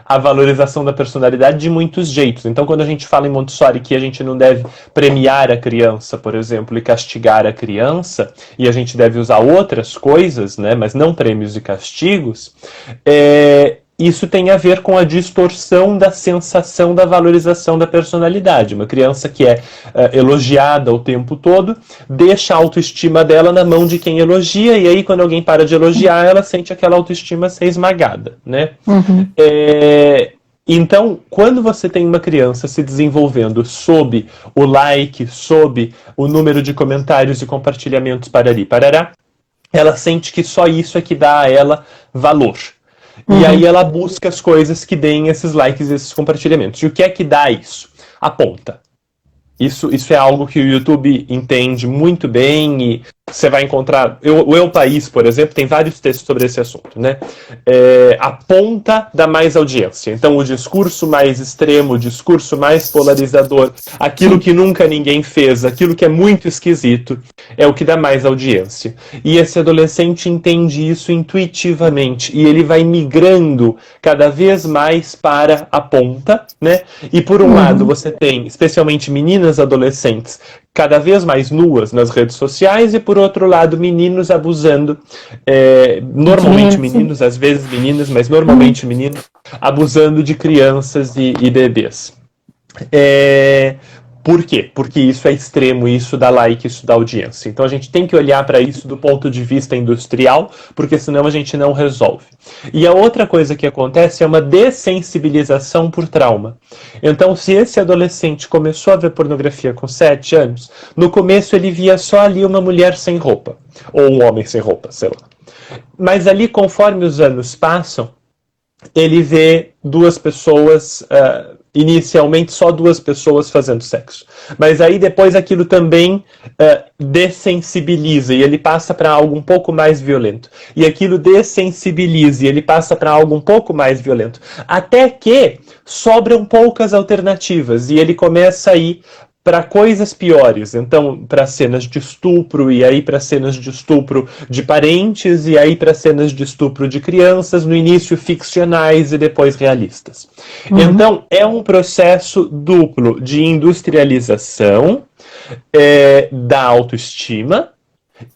a valorização da personalidade de muitos jeitos. Então, quando a gente fala em Montessori que a gente não deve premiar a criança, por exemplo, e castigar a criança, e a gente deve usar outras coisas, né, mas não prêmios e castigos, isso tem a ver com a distorção da sensação da valorização da personalidade. Uma criança que é elogiada o tempo todo, deixa a autoestima dela na mão de quem elogia, e aí quando alguém para de elogiar, ela sente aquela autoestima ser esmagada, né? Então, quando você tem uma criança se desenvolvendo sob o like, sob o número de comentários e compartilhamentos parará, ela sente que só isso é que dá a ela valor. E aí ela busca as coisas que deem esses likes e esses compartilhamentos. E o que é que dá isso? A ponta. Isso é algo que o YouTube entende muito bem e você vai encontrar... O Eu País, por exemplo, tem vários textos sobre esse assunto, né? A ponta dá mais audiência. Então, o discurso mais extremo, o discurso mais polarizador, aquilo que nunca ninguém fez, aquilo que é muito esquisito, é o que dá mais audiência. E esse adolescente entende isso intuitivamente e ele vai migrando cada vez mais para a ponta, né? E por um lado, você tem, especialmente meninas adolescentes, cada vez mais nuas nas redes sociais, e por outro lado, meninos abusando, normalmente meninos, às vezes meninas, mas normalmente meninos, abusando de crianças e bebês. Por quê? Porque isso é extremo, isso dá like, isso dá audiência. Então a gente tem que olhar para isso do ponto de vista industrial, porque senão a gente não resolve. E a outra coisa que acontece é uma dessensibilização por trauma. Então, se esse adolescente começou a ver pornografia com 7 anos, no começo ele via só ali uma mulher sem roupa, ou um homem sem roupa, sei lá. Mas ali, conforme os anos passam, ele vê duas pessoas... inicialmente só 2 pessoas fazendo sexo. Mas aí depois aquilo também dessensibiliza e ele passa para algo um pouco mais violento. E aquilo dessensibiliza e ele passa para algo um pouco mais violento. Até que sobram poucas alternativas e ele começa a ir para coisas piores, então para cenas de estupro, e aí para cenas de estupro de parentes, e aí para cenas de estupro de crianças, no início ficcionais e depois realistas. Então é um processo duplo de industrialização da autoestima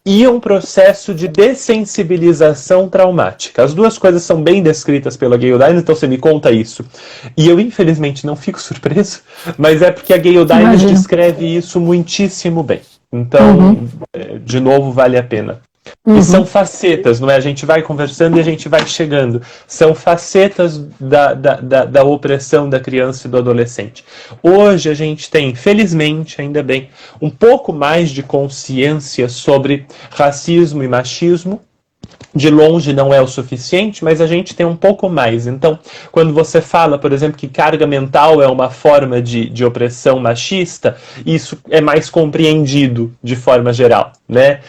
e um processo de dessensibilização traumática. As duas coisas são bem descritas pela Gayle Dines, então você me conta isso. E eu, infelizmente, não fico surpreso, mas é porque a Gayle Dines descreve isso muitíssimo bem. Então, de novo, vale a pena. E são facetas, não é? A gente vai conversando e a gente vai chegando. São facetas da opressão da criança e do adolescente. Hoje a gente tem, felizmente, ainda bem, um pouco mais de consciência sobre racismo e machismo. De longe não é o suficiente, mas a gente tem um pouco mais. Então, quando você fala, por exemplo, que carga mental é uma forma de opressão machista, isso é mais compreendido de forma geral, né?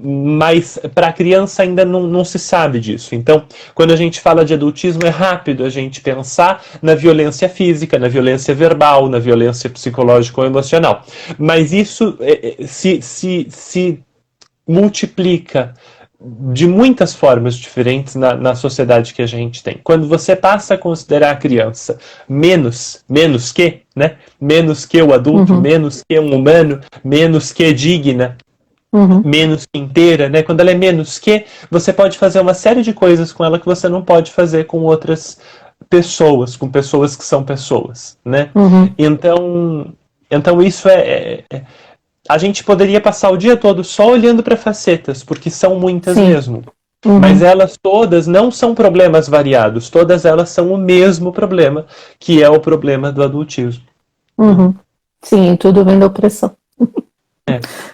Mas para a criança ainda não se sabe disso. Então, quando a gente fala de adultismo, é rápido a gente pensar na violência física, na violência verbal, na violência psicológica ou emocional. Mas isso se multiplica de muitas formas diferentes na sociedade que a gente tem. Quando você passa a considerar a criança menos que, né? Menos que o adulto, menos que um humano, menos que digna, menos que inteira, né? Quando ela é menos que, você pode fazer uma série de coisas com ela que você não pode fazer com outras pessoas, com pessoas que são pessoas, né? Então isso a gente poderia passar o dia todo só olhando para facetas, porque são muitas mesmo. Mas elas todas não são problemas variados, todas elas são o mesmo problema, que é o problema do adultismo. Sim, tudo vem da opressão.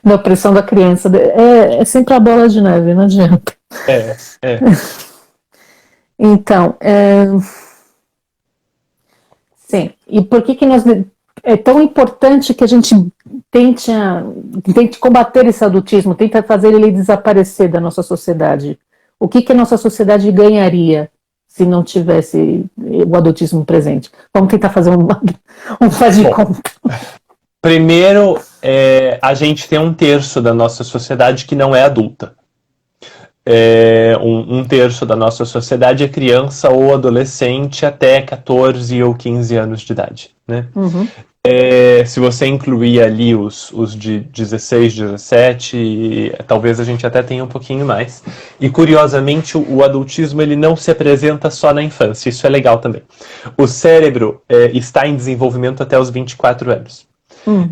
Da opressão da criança. É sempre a bola de neve, não adianta. Então, sim. E por que nós... É tão importante que a gente tente combater esse adultismo, tenta fazer ele desaparecer da nossa sociedade. O que a nossa sociedade ganharia se não tivesse o adultismo presente? Vamos tentar fazer um faz de conta. Primeiro, a gente tem 1/3 da nossa sociedade que não é adulta. 1/3 da nossa sociedade é criança ou adolescente até 14 ou 15 anos de idade, né? Se você incluir ali os de 16, 17, talvez a gente até tenha um pouquinho mais. E curiosamente o adultismo ele não se apresenta só na infância, isso é legal também. O cérebro está em desenvolvimento até os 24 anos.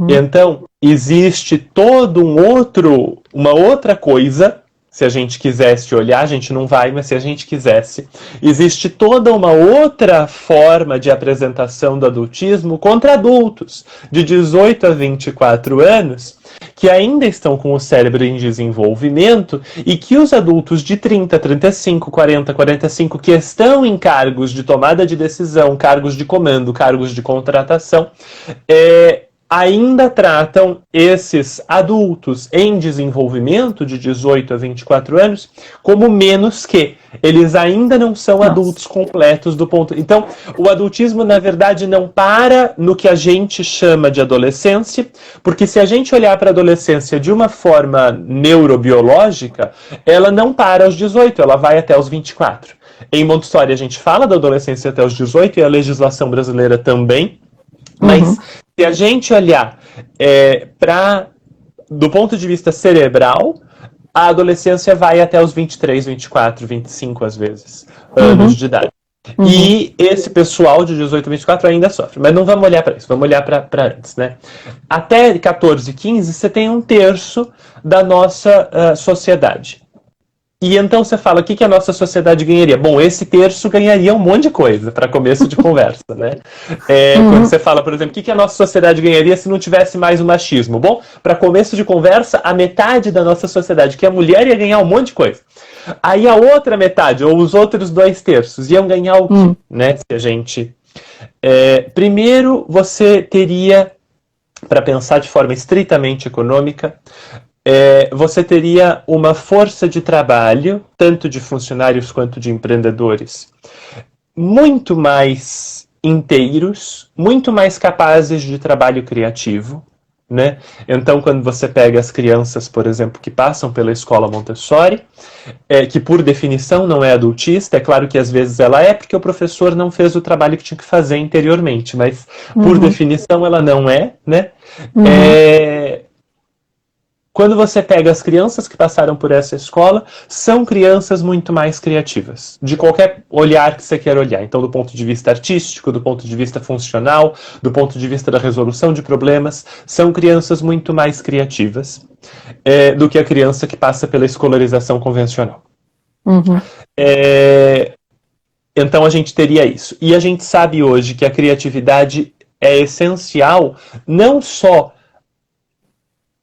Então existe todo uma outra coisa. Se a gente quisesse olhar, a gente não vai, mas se a gente quisesse, existe toda uma outra forma de apresentação do adultismo contra adultos de 18 a 24 anos, que ainda estão com o cérebro em desenvolvimento e que os adultos de 30, 35, 40, 45 que estão em cargos de tomada de decisão, cargos de comando, cargos de contratação, ainda tratam esses adultos em desenvolvimento de 18 a 24 anos como menos que. Eles ainda não são adultos completos do ponto... Então, o adultismo, na verdade, não para no que a gente chama de adolescência, porque se a gente olhar para a adolescência de uma forma neurobiológica, ela não para aos 18, ela vai até os 24. Em Montessori, a gente fala da adolescência até os 18, e a legislação brasileira também, mas se a gente olhar do ponto de vista cerebral, a adolescência vai até os 23, 24, 25 às vezes, anos de idade. E esse pessoal de 18 a 24 ainda sofre. Mas não vamos olhar para isso, vamos olhar para antes, né? Até 14, 15, você tem 1/3 da nossa sociedade. E então você fala, o que a nossa sociedade ganharia? Bom, esse terço ganharia um monte de coisa, para começo de conversa, né? Quando você fala, por exemplo, o que a nossa sociedade ganharia se não tivesse mais o machismo? Bom, para começo de conversa, a metade da nossa sociedade, que é a mulher, ia ganhar um monte de coisa. Aí a outra metade, ou os outros 2/3, iam ganhar o quê? Né? Se a gente... primeiro, você teria, para pensar de forma estritamente econômica, você teria uma força de trabalho, tanto de funcionários quanto de empreendedores, muito mais inteiros, muito mais capazes de trabalho criativo, né? Então, quando você pega as crianças, por exemplo, que passam pela escola Montessori, que por definição não é adultista, é claro que às vezes ela é, porque o professor não fez o trabalho que tinha que fazer interiormente, mas por definição ela não é, né? Quando você pega as crianças que passaram por essa escola, são crianças muito mais criativas, de qualquer olhar que você quer olhar. Então, do ponto de vista artístico, do ponto de vista funcional, do ponto de vista da resolução de problemas, são crianças muito mais criativas do que a criança que passa pela escolarização convencional. Então, a gente teria isso. E a gente sabe hoje que a criatividade é essencial, não só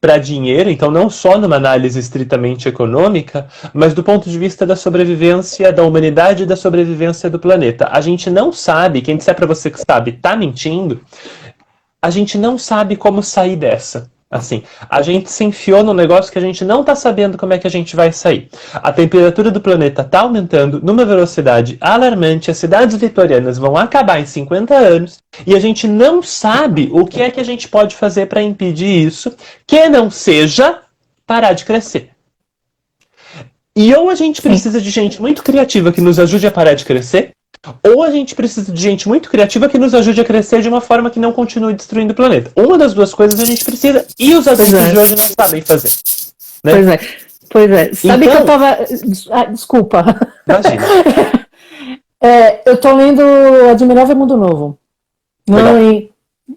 para dinheiro, então não só numa análise estritamente econômica, mas do ponto de vista da sobrevivência da humanidade e da sobrevivência do planeta. A gente não sabe, quem disser para você que sabe tá mentindo, a gente não sabe como sair dessa. Assim, a gente se enfiou num negócio que a gente não está sabendo como é que a gente vai sair. A temperatura do planeta está aumentando numa velocidade alarmante, as cidades vitorianas vão acabar em 50 anos, e a gente não sabe o que é que a gente pode fazer para impedir isso, que não seja parar de crescer. E ou a gente precisa de gente muito criativa que nos ajude a parar de crescer, ou a gente precisa de gente muito criativa que nos ajude a crescer de uma forma que não continue destruindo o planeta. Uma das duas coisas a gente precisa, e os adultos de hoje não sabem fazer. Né? Pois é. Sabe então, que eu tava... desculpa. Imagina. Eu tô lendo Admirável Mundo Novo. Não,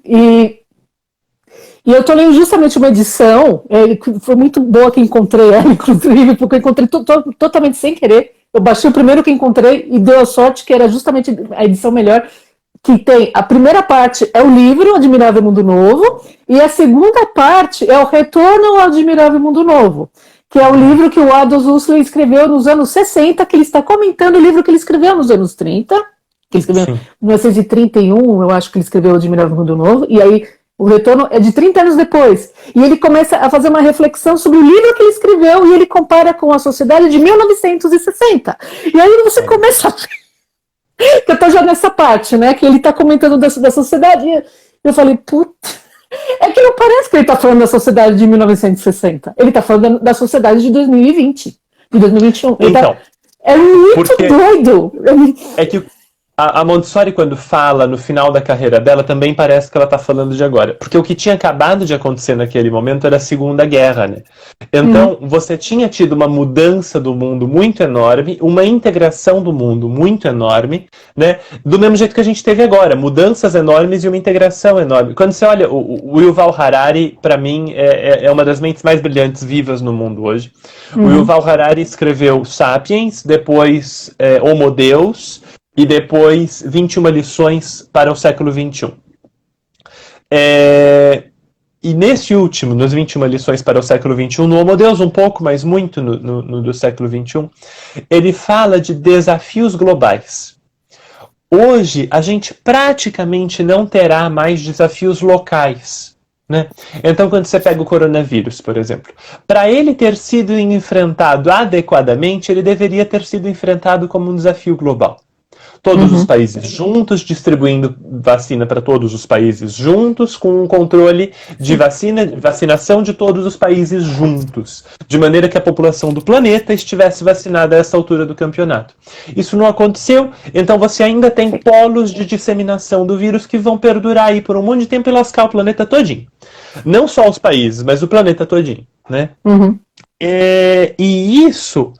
e E eu estou lendo justamente uma edição, que foi muito boa que encontrei ela, inclusive, porque eu encontrei totalmente sem querer. Eu baixei o primeiro que encontrei e deu a sorte que era justamente a edição melhor, que tem a primeira parte é o livro Admirável Mundo Novo, e a segunda parte é o Retorno ao Admirável Mundo Novo, que é o livro que o Aldous Huxley escreveu nos anos 60, que ele está comentando o livro que ele escreveu nos anos 30, que ele escreveu em 1931, eu acho que ele escreveu o Admirável Mundo Novo, e aí o retorno é de 30 anos depois. E ele começa a fazer uma reflexão sobre o livro que ele escreveu e ele compara com a sociedade de 1960. E aí você começa a ver que eu tô já nessa parte, né? Que ele tá comentando da sociedade. E eu falei, puta. É que não parece que ele tá falando da sociedade de 1960. Ele tá falando da sociedade de 2020, de 2021. Então, é muito doido. É que a Montessori, quando fala no final da carreira dela, também parece que ela está falando de agora. Porque o que tinha acabado de acontecer naquele momento era a Segunda Guerra, né? Então, você tinha tido uma mudança do mundo muito enorme, uma integração do mundo muito enorme, né? Do mesmo jeito que a gente teve agora, mudanças enormes e uma integração enorme. Quando você olha, o Yuval Harari, para mim, é uma das mentes mais brilhantes vivas no mundo hoje. O Yuval Harari escreveu Sapiens, depois Homo Deus, e depois 21 lições para o século XXI. E nesse último, nos 21 lições para o século XXI, no Homo Deus um pouco, mas muito no do século XXI, ele fala de desafios globais. Hoje, a gente praticamente não terá mais desafios locais, né? Então, quando você pega o coronavírus, por exemplo, para ele ter sido enfrentado adequadamente, ele deveria ter sido enfrentado como um desafio global. Todos os países juntos, distribuindo vacina para todos os países juntos, com um controle de vacinação de todos os países juntos, de maneira que a população do planeta estivesse vacinada a essa altura do campeonato. Isso não aconteceu, então você ainda tem polos de disseminação do vírus que vão perdurar aí por um monte de tempo e lascar o planeta todinho. Não só os países, mas o planeta todinho, né? E isso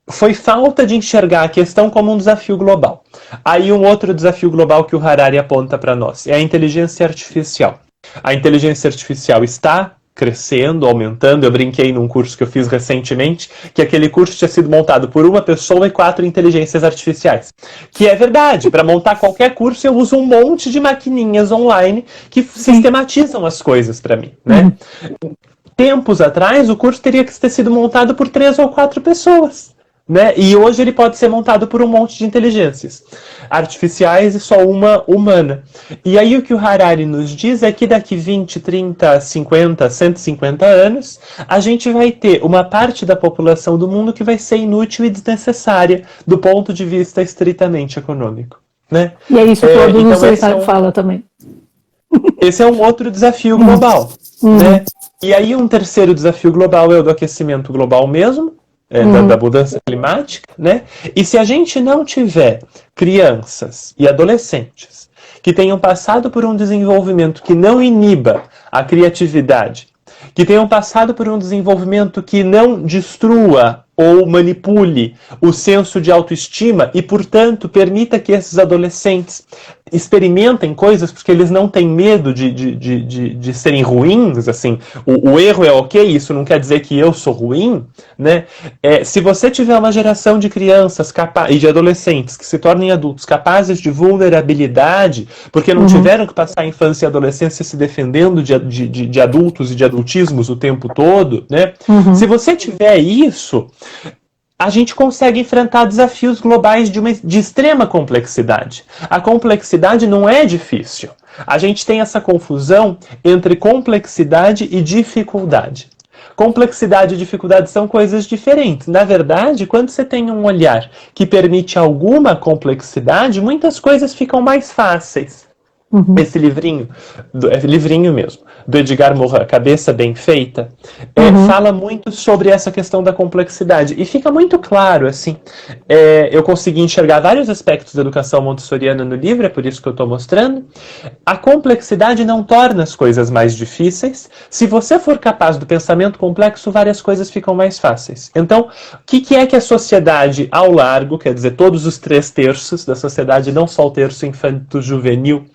foi falta de enxergar a questão como um desafio global. Aí um outro desafio global que o Harari aponta para nós é a inteligência artificial. A inteligência artificial está crescendo, aumentando. Eu brinquei num curso que eu fiz recentemente, que aquele curso tinha sido montado por uma pessoa e 4 inteligências artificiais. Que é verdade, para montar qualquer curso eu uso um monte de maquininhas online que sistematizam as coisas para mim, né? Tempos atrás, o curso teria que ter sido montado por 3 ou 4 pessoas. Né? E hoje ele pode ser montado por um monte de inteligências artificiais e só uma humana. E aí o que o Harari nos diz é que daqui 20, 30, 50, 150 anos, a gente vai ter uma parte da população do mundo que vai ser inútil e desnecessária do ponto de vista estritamente econômico. Né? E é isso que o Aldous Huxley fala também. Esse é um outro desafio global. Né? E aí um terceiro desafio global é o do aquecimento global mesmo, da mudança climática, né? E se a gente não tiver crianças e adolescentes que tenham passado por um desenvolvimento que não iniba a criatividade, que tenham passado por um desenvolvimento que não destrua ou manipule o senso de autoestima e, portanto, permita que esses adolescentes experimentem coisas porque eles não têm medo de serem ruins, assim, o erro é ok, isso não quer dizer que eu sou ruim, né? Se você tiver uma geração de crianças e de adolescentes que se tornem adultos capazes de vulnerabilidade, porque não tiveram que passar a infância e a adolescência se defendendo de adultos e de adultismos o tempo todo, né? Se você tiver isso, a gente consegue enfrentar desafios globais de extrema complexidade. A complexidade não é difícil. A gente tem essa confusão entre complexidade e dificuldade. Complexidade e dificuldade são coisas diferentes. Na verdade, quando você tem um olhar que permite alguma complexidade, muitas coisas ficam mais fáceis. Esse livrinho, livrinho mesmo, do Edgar Morin, Cabeça Bem Feita, fala muito sobre essa questão da complexidade. E fica muito claro, assim, eu consegui enxergar vários aspectos da educação montessoriana no livro, é por isso que eu estou mostrando. A complexidade não torna as coisas mais difíceis. Se você for capaz do pensamento complexo, várias coisas ficam mais fáceis. Então, o que é que a sociedade ao largo, quer dizer, todos os 3 terços da sociedade, não só o terço infanto-juvenil,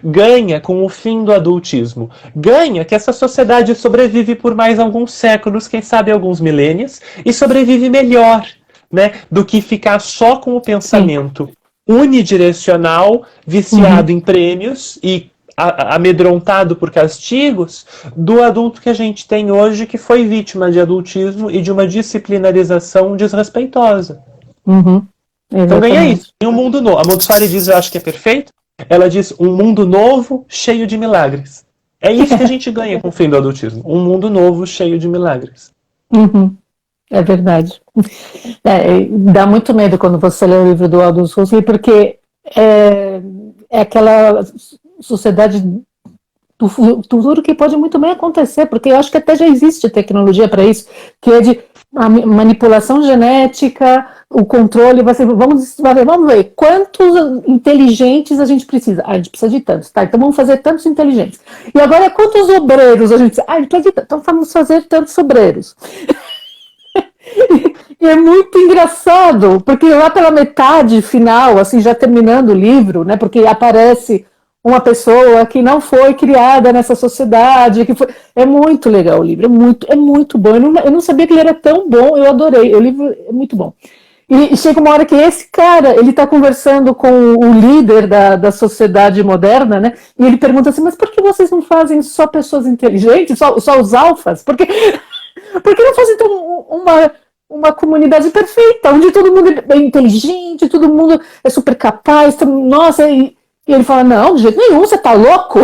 ganha com o fim do adultismo? Ganha que essa sociedade sobrevive por mais alguns séculos, quem sabe alguns milênios, e sobrevive melhor, né, do que ficar só com o pensamento unidirecional, viciado em prêmios e amedrontado por castigos, do adulto que a gente tem hoje, que foi vítima de adultismo e de uma disciplinarização desrespeitosa. Então ganha isso. Tem um mundo novo. A Montessori diz, eu acho que é perfeito, ela diz um mundo novo cheio de milagres. É isso que a gente ganha com o fim do adultismo. Um mundo novo cheio de milagres. É verdade. Dá muito medo quando você lê o livro do Aldous Huxley, porque é aquela sociedade do futuro que pode muito bem acontecer, porque eu acho que até já existe tecnologia para isso, que é de a manipulação genética, o controle, vamos ver quantos inteligentes a gente precisa. A gente precisa de tantos, tá? Então vamos fazer tantos inteligentes. E agora quantos obreiros a gente precisa? A gente precisa de tantos, então vamos fazer tantos obreiros. E é muito engraçado, porque lá pela metade final, assim, já terminando o livro, né, porque aparece uma pessoa que não foi criada nessa sociedade, é muito legal o livro, é muito bom, eu não sabia que ele era tão bom, eu adorei, o livro é muito bom. E chega uma hora que esse cara, ele está conversando com o líder da sociedade moderna, né, e ele pergunta assim, mas por que vocês não fazem só pessoas inteligentes, só os alfas? Por que não fazem então uma comunidade perfeita, onde todo mundo é inteligente, todo mundo é super capaz, nossa, e ele fala, não, de jeito nenhum, você tá louco?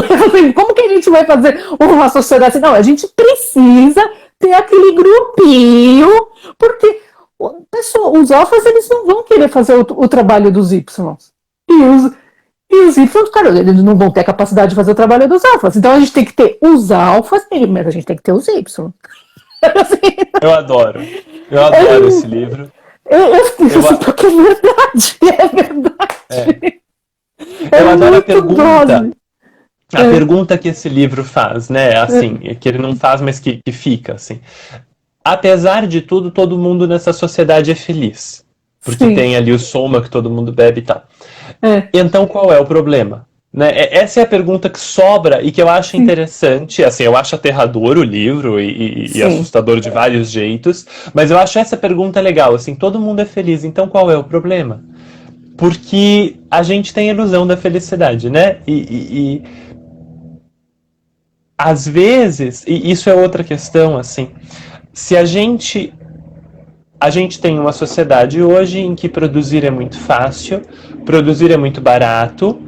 Como que a gente vai fazer uma sociedade assim? Não, a gente precisa ter aquele grupinho, porque os alfas, eles não vão querer fazer o trabalho dos Y. E os Y, cara, eles não vão ter a capacidade de fazer o trabalho dos alfas. Então a gente tem que ter os alfas, mas a gente tem que ter os Y. Eu adoro esse livro. Eu fiquei assim, porque é verdade. Eu adoro a pergunta. A pergunta que esse livro faz, né? Assim, que ele não faz, mas que fica, assim. Apesar de tudo, todo mundo nessa sociedade é feliz. Porque tem ali o soma que todo mundo bebe e tal. Então, qual é o problema? Né? Essa é a pergunta que sobra e que eu acho interessante. Assim, eu acho aterrador o livro e assustador de vários jeitos, mas eu acho essa pergunta legal. Assim, todo mundo é feliz, então qual é o problema? Porque a gente tem a ilusão da felicidade, né? E às vezes, e isso é outra questão, assim, se a gente tem uma sociedade hoje em que produzir é muito fácil, produzir é muito barato,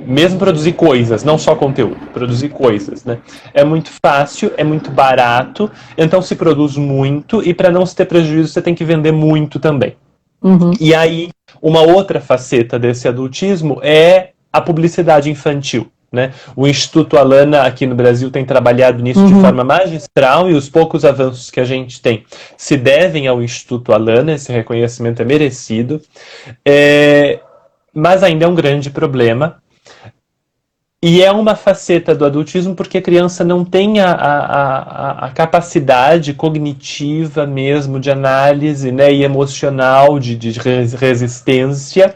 mesmo produzir coisas, não só conteúdo, produzir coisas, né? É muito fácil, é muito barato, então se produz muito e para não se ter prejuízo você tem que vender muito também. E aí, uma outra faceta desse adultismo é a publicidade infantil. Né? O Instituto Alana aqui no Brasil tem trabalhado nisso de forma magistral e os poucos avanços que a gente tem se devem ao Instituto Alana, esse reconhecimento é merecido, mas ainda é um grande problema. E é uma faceta do adultismo porque a criança não tem a capacidade cognitiva mesmo de análise, né, e emocional, de resistência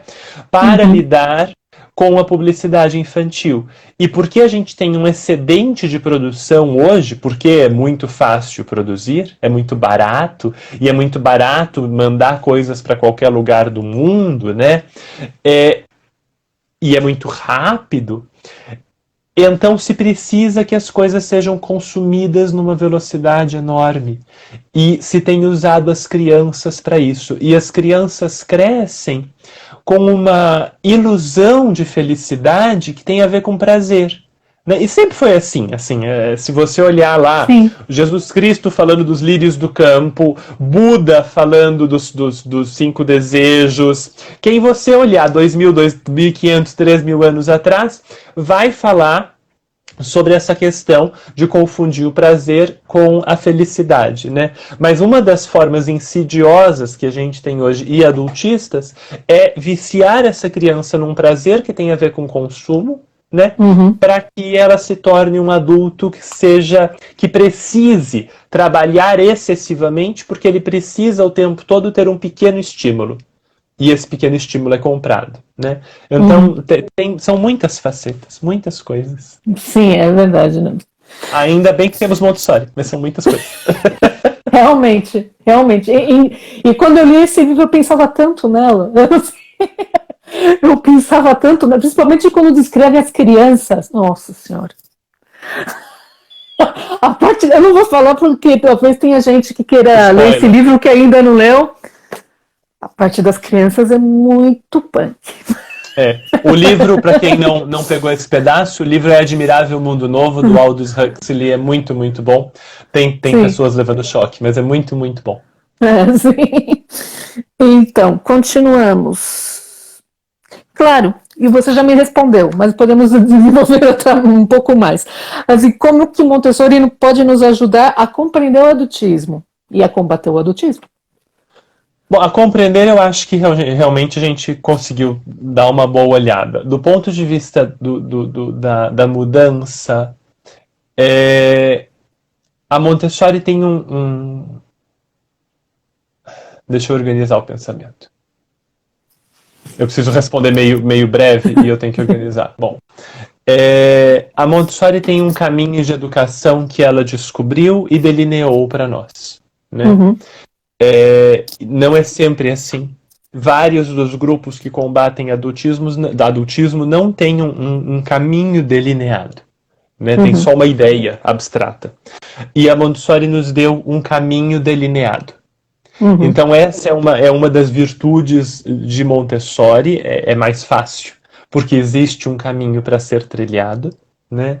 para lidar com a publicidade infantil. E porque a gente tem um excedente de produção hoje, porque é muito fácil produzir, é muito barato, e é muito barato mandar coisas para qualquer lugar do mundo, né? E é muito rápido, então se precisa que as coisas sejam consumidas numa velocidade enorme. E se tem usado as crianças para isso. E as crianças crescem com uma ilusão de felicidade que tem a ver com prazer. Né? E sempre foi assim, se você olhar lá, Jesus Cristo falando dos lírios do campo, Buda falando dos 5 desejos, quem você olhar 2.000, 2.500, 3.000 anos atrás, vai falar sobre essa questão de confundir o prazer com a felicidade, né? Mas uma das formas insidiosas que a gente tem hoje e adultistas é viciar essa criança num prazer que tem a ver com consumo, né? Para que ela se torne um adulto que precise trabalhar excessivamente porque ele precisa o tempo todo ter um pequeno estímulo. e esse pequeno estímulo é comprado, né? Então, são muitas facetas, muitas coisas. Sim, é verdade, né? Ainda bem que temos Montessori, mas são muitas coisas. Realmente, realmente. E quando eu li esse livro, eu pensava tanto nela. Eu pensava tanto, principalmente quando descreve as crianças. Nossa Senhora. A parte, eu não vou falar porque talvez tenha gente que queira ler esse livro que ainda não leu. A parte das crianças é muito punk. O livro, para quem não pegou esse pedaço, o livro é Admirável Mundo Novo, do Aldous Huxley, é muito, muito bom. Tem pessoas levando choque, mas é muito, muito bom. Sim. Então, continuamos. Claro, e você já me respondeu, mas podemos desenvolver um pouco mais. Assim, como que Montessori pode nos ajudar a compreender o adultismo e a combater o adultismo? Bom, a compreender, eu acho que realmente a gente conseguiu dar uma boa olhada. Do ponto de vista da mudança, a Montessori tem Deixa eu organizar o pensamento. Eu preciso responder meio breve e eu tenho que organizar. Bom, a Montessori tem um caminho de educação que ela descobriu e delineou para nós, né? Não é sempre assim. Vários dos grupos que combatem adultismo não têm um caminho delineado, né? Tem só uma ideia abstrata. E a Montessori nos deu um caminho delineado. Então essa é uma das virtudes de Montessori, é mais fácil, porque existe um caminho para ser trilhado, né?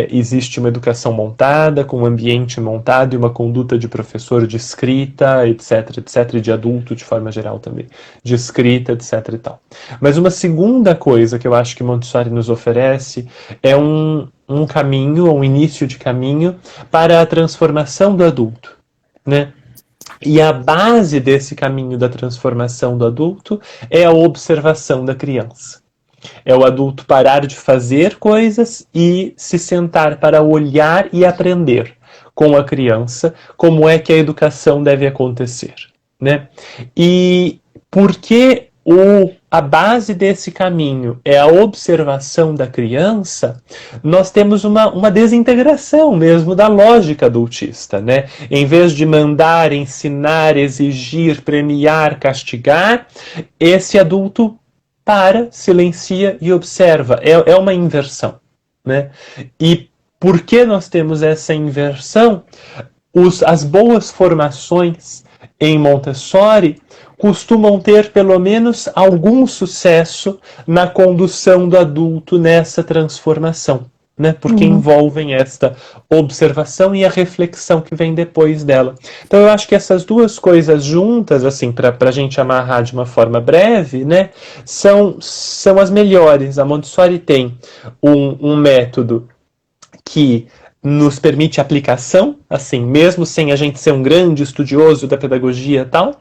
Existe uma educação montada, com um ambiente montado e uma conduta de professor de escrita, etc, etc, e de adulto de forma geral também, de escrita, etc e tal. Mas uma segunda coisa que eu acho que Montessori nos oferece é um caminho, um início de caminho para a transformação do adulto, né? E a base desse caminho da transformação do adulto é a observação da criança. É o adulto parar de fazer coisas e se sentar para olhar e aprender com a criança como é que a educação deve acontecer, né? E porque a base desse caminho é a observação da criança, nós temos uma desintegração mesmo da lógica adultista, né? Em vez de mandar, ensinar, exigir, premiar, castigar, esse adulto para, silencia e observa. É uma inversão, né? E por que nós temos essa inversão? As boas formações em Montessori costumam ter pelo menos algum sucesso na condução do adulto nessa transformação, né? Porque envolvem esta observação e a reflexão que vem depois dela. Então eu acho que essas duas coisas juntas, assim, para a gente amarrar de uma forma breve, né, são as melhores. A Montessori tem um método que nos permite aplicação, assim, mesmo sem a gente ser um grande estudioso da pedagogia e tal.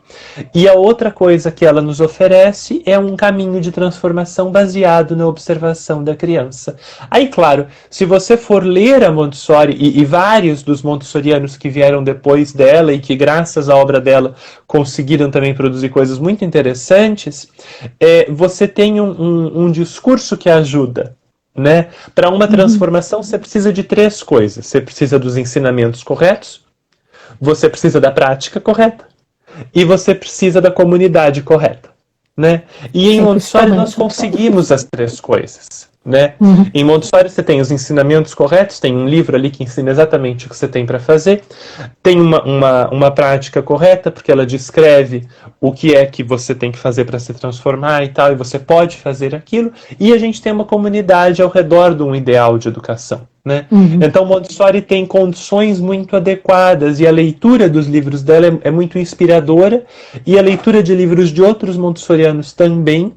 E a outra coisa que ela nos oferece é um caminho de transformação baseado na observação da criança. Aí, claro, se você for ler a Montessori, e vários dos montessorianos que vieram depois dela e que, graças à obra dela, conseguiram também produzir coisas muito interessantes, você tem um discurso que ajuda, né? Para uma transformação você precisa de 3 coisas. Você precisa dos ensinamentos corretos, você precisa da prática correta e você precisa da comunidade correta, né? E em Montessori nós conseguimos as 3 coisas, né? Em Montessori você tem os ensinamentos corretos, tem um livro ali que ensina exatamente o que você tem para fazer, tem uma prática correta, porque ela descreve o que é que você tem que fazer para se transformar e tal, e você pode fazer aquilo, e a gente tem uma comunidade ao redor de um ideal de educação, né? Então Montessori tem condições muito adequadas, e a leitura dos livros dela é muito inspiradora, e a leitura de livros de outros montessorianos também.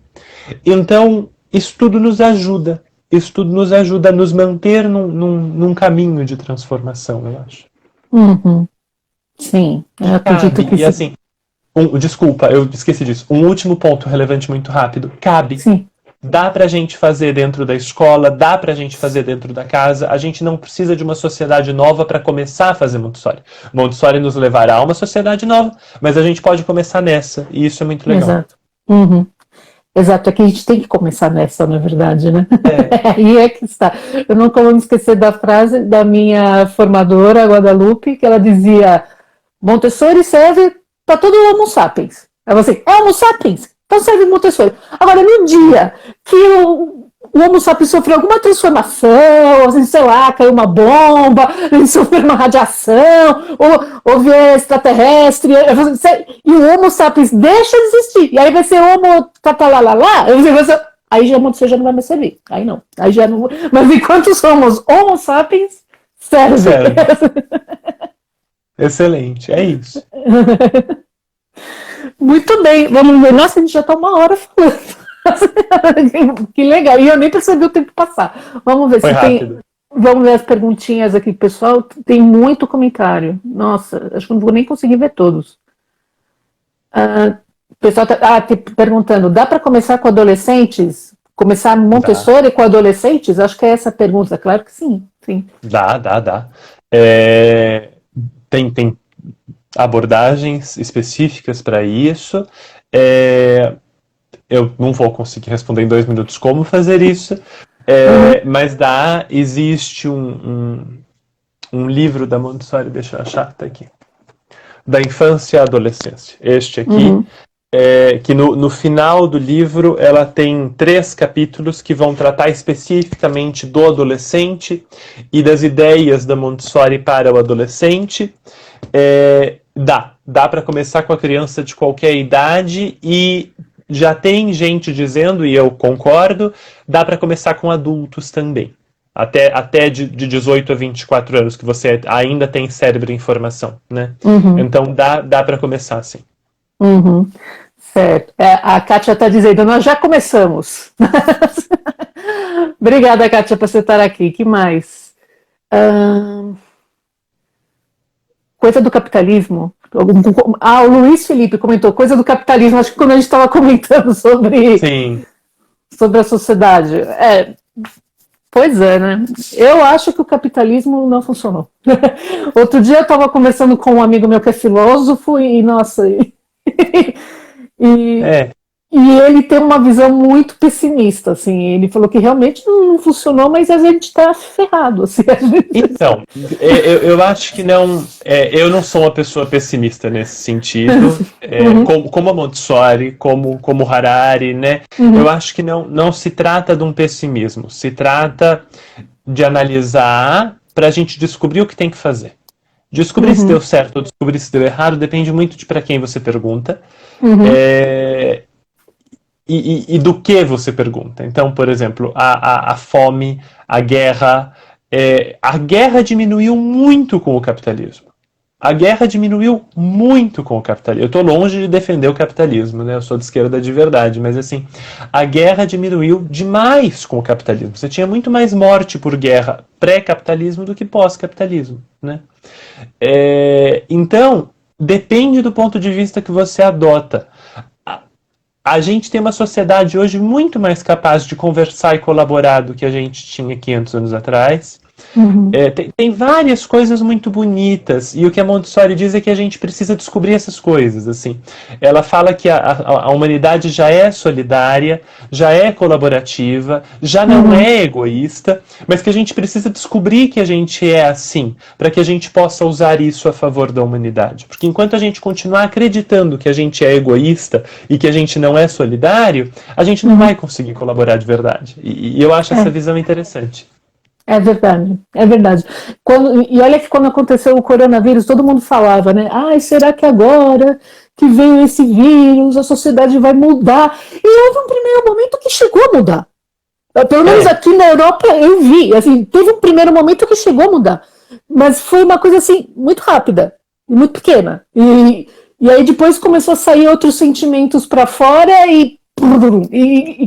Então isso tudo nos ajuda. Isso tudo nos ajuda a nos manter num caminho de transformação, eu acho. Sim, eu acredito que e assim, desculpa, eu esqueci disso. Um último ponto relevante muito rápido. Cabe. Sim. Dá pra gente fazer dentro da escola, dá pra gente fazer dentro da casa. A gente não precisa de uma sociedade nova para começar a fazer Montessori. Montessori nos levará a uma sociedade nova, mas a gente pode começar nessa, e isso é muito legal. Exato. Uhum. Exato, é que a gente tem que começar nessa, na verdade, né? Aí é que está. Eu nunca vou me esquecer da frase da minha formadora, Guadalupe, que ela dizia: Montessori serve para todo o Homo sapiens. Ela assim, é Homo sapiens, então serve Montessori. Agora, no dia que o Homo sapiens sofreu alguma transformação, assim, sei lá, caiu uma bomba, ele sofreu uma radiação, ou houve extraterrestre, e o Homo sapiens deixa de existir, e aí vai ser Homo tatalalá, aí já Montessori já não vai mais servir, aí não, aí já não, mas enquanto somos Homo sapiens, serve. Excelente, é isso. Muito bem, vamos ver. Nossa, a gente já está 1 hora falando. Que legal, e eu nem percebi o tempo passar. Vamos ver Foi se rápido. tem. Vamos ver as perguntinhas aqui, pessoal. Tem muito comentário. Nossa, acho que não vou nem conseguir ver todos. O pessoal está perguntando: dá para começar com adolescentes? Começar Montessori com adolescentes? Acho que é essa a pergunta. Claro que sim. Sim. Dá. Tem abordagens específicas para isso. Eu não vou conseguir responder em 2 minutos como fazer isso, mas existe um livro da Montessori, deixa eu achar, tá aqui, da infância à adolescência, este aqui, que no final do livro ela tem 3 capítulos que vão tratar especificamente do adolescente e das ideias da Montessori para o adolescente. Dá para começar com a criança de qualquer idade, e já tem gente dizendo, e eu concordo, dá para começar com adultos também. Até de 18 a 24 anos, que você ainda tem cérebro em formação, né? Então dá para começar, sim. Certo. A Kátia está dizendo, nós já começamos. Obrigada, Kátia, por você estar aqui. Que mais? Coisa do capitalismo. O Luiz Felipe comentou, coisa do capitalismo, acho que quando a gente estava comentando sobre a sociedade. Pois é, né? Eu acho que o capitalismo não funcionou. Outro dia eu estava conversando com um amigo meu que é filósofo e nossa... E ele tem uma visão muito pessimista, assim. Ele falou que realmente não funcionou, mas a gente está ferrado. Assim, Então, eu acho que não. Eu não sou uma pessoa pessimista nesse sentido. Como a Montessori, como Harari, né? Eu acho que não se trata de um pessimismo. Se trata de analisar para a gente descobrir o que tem que fazer. Descobrir se deu certo ou descobrir se deu errado depende muito de para quem você pergunta. E do que você pergunta. Então, por exemplo, a fome, a guerra diminuiu muito com o capitalismo. A guerra diminuiu muito com o capitalismo. Eu estou longe de defender o capitalismo, né? Eu sou de esquerda de verdade, mas assim, a guerra diminuiu demais com o capitalismo. Você tinha muito mais morte por guerra pré-capitalismo do que pós-capitalismo, né? Então, depende do ponto de vista que você adota. A gente tem uma sociedade hoje muito mais capaz de conversar e colaborar do que a gente tinha 500 anos atrás. Tem várias coisas muito bonitas, e o que a Montessori diz é que a gente precisa descobrir essas coisas. Assim. Ela fala que a humanidade já é solidária, já é colaborativa, já não é egoísta, mas que a gente precisa descobrir que a gente é assim, para que a gente possa usar isso a favor da humanidade. Porque enquanto a gente continuar acreditando que a gente é egoísta e que a gente não é solidário, a gente não vai conseguir colaborar de verdade. E eu acho essa visão interessante. É verdade, é verdade. E olha que quando aconteceu o coronavírus, todo mundo falava, né? Será que agora que veio esse vírus, a sociedade vai mudar? E houve um primeiro momento que chegou a mudar. Pelo menos aqui na Europa eu vi, assim, teve um primeiro momento que chegou a mudar. Mas foi uma coisa assim, muito rápida, muito pequena. E aí depois começou a sair outros sentimentos para fora e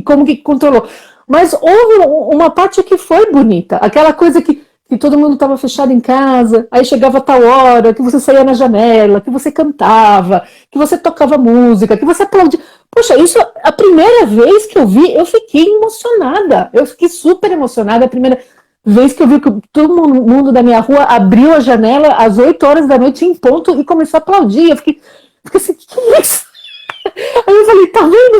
como que controlou. Mas houve uma parte que foi bonita, aquela coisa que todo mundo estava fechado em casa, aí chegava a tal hora, que você saía na janela, que você cantava, que você tocava música, que você aplaudia. Poxa, isso, a primeira vez que eu vi, eu fiquei emocionada. Eu fiquei super emocionada. A primeira vez que eu vi que todo mundo da minha rua abriu a janela às 8 horas da noite em ponto e começou a aplaudir. Eu fiquei assim, que é isso? Aí eu falei, tá vendo?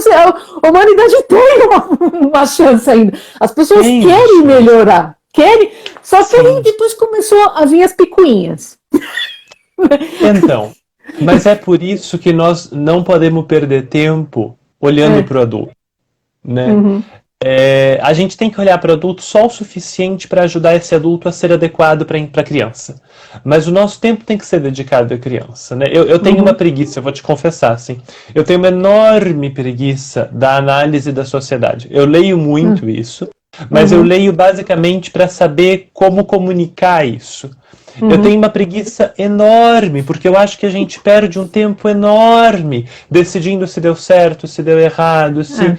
A humanidade tem uma chance ainda. As pessoas querem melhorar. Querem, só que aí depois começou a vir as picuinhas. Então, mas é por isso que nós não podemos perder tempo olhando para o adulto, né? Uhum. A gente tem que olhar para o adulto só o suficiente para ajudar esse adulto a ser adequado para a criança. Mas o nosso tempo tem que ser dedicado à criança, né? Eu tenho uma preguiça, eu vou te confessar, assim. Eu tenho uma enorme preguiça da análise da sociedade. Eu leio muito isso, mas eu leio basicamente para saber como comunicar isso. Eu tenho uma preguiça enorme, porque eu acho que a gente perde um tempo enorme decidindo se deu certo, se deu errado, se...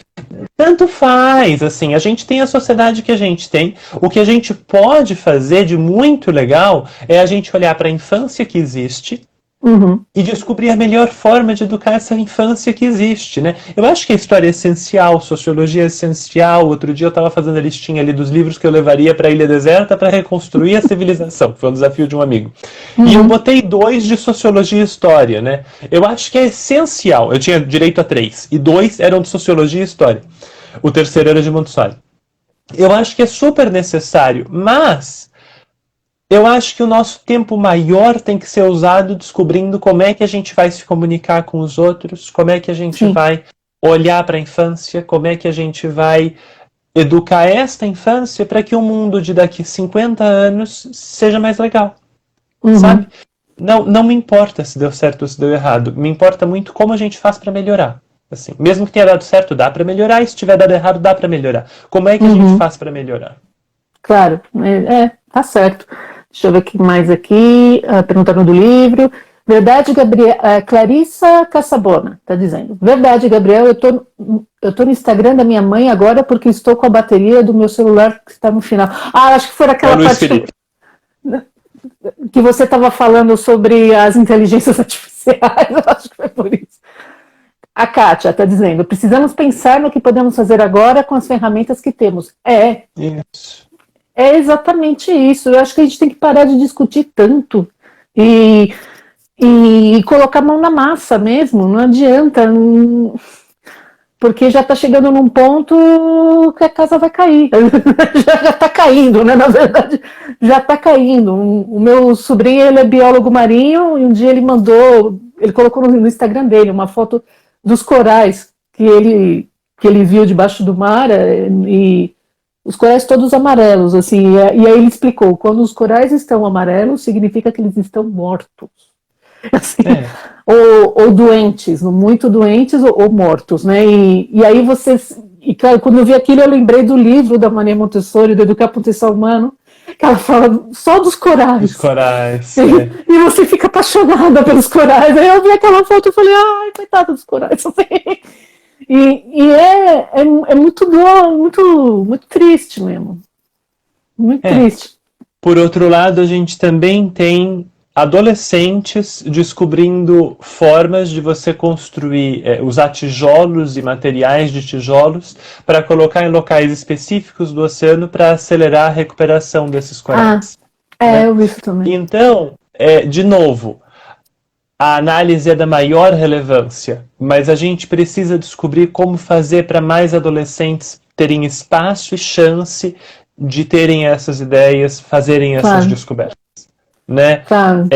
Tanto faz, assim, a gente tem a sociedade que a gente tem. O que a gente pode fazer de muito legal é a gente olhar para a infância que existe e descobrir a melhor forma de educar essa infância que existe, né? Eu acho que a história é essencial, sociologia é essencial. Outro dia eu estava fazendo a listinha ali dos livros que eu levaria para a Ilha Deserta para reconstruir a civilização. Foi um desafio de um amigo. E eu botei 2 de sociologia e história, né? Eu acho que é essencial. Eu tinha direito a 3, e 2 eram de sociologia e história. O terceiro era de Montessori. Eu acho que é super necessário, mas eu acho que o nosso tempo maior tem que ser usado descobrindo como é que a gente vai se comunicar com os outros, como é que a gente vai olhar para a infância, como é que a gente vai educar esta infância para que o mundo de daqui 50 anos seja mais legal, sabe? Não me importa se deu certo ou se deu errado, me importa muito como a gente faz para melhorar. Assim, mesmo que tenha dado certo, dá para melhorar, e se tiver dado errado, dá para melhorar. Como é que a gente faz para melhorar? Claro, tá certo. Deixa eu ver o que mais aqui. Perguntando do livro. Verdade, Gabriel. Clarissa Cassabona está dizendo. Verdade, Gabriel, eu tô no Instagram da minha mãe agora porque estou com a bateria do meu celular que está no final. Acho que foi aquela parte que você estava falando sobre as inteligências artificiais. Eu acho que foi por isso. A Kátia está dizendo, precisamos pensar no que podemos fazer agora com as ferramentas que temos. Isso. É exatamente isso. Eu acho que a gente tem que parar de discutir tanto e colocar a mão na massa mesmo. Não adianta, porque já está chegando num ponto que a casa vai cair. Já está caindo, né? Na verdade, já está caindo. O meu sobrinho, ele é biólogo marinho, e um dia ele colocou no Instagram dele uma foto dos corais que ele viu debaixo do mar, e os corais todos amarelos, assim, e aí ele explicou, quando os corais estão amarelos, significa que eles estão mortos. Assim, ou doentes, muito doentes ou mortos, né? E aí claro, quando eu vi aquilo, eu lembrei do livro da Maria Montessori, do Educar Potencial Humano, que ela fala só dos corais. Dos corais. E você fica apaixonada pelos corais. Aí eu vi aquela foto e falei, ai, coitada dos corais. E é muito bom, muito triste mesmo. Muito triste. Por outro lado, a gente também tem adolescentes descobrindo formas de você construir, usar tijolos e materiais de tijolos para colocar em locais específicos do oceano para acelerar a recuperação desses corais. Eu vi isso também. Então, de novo, a análise é da maior relevância, mas a gente precisa descobrir como fazer para mais adolescentes terem espaço e chance de terem essas ideias, fazerem essas descobertas. Né? Claro.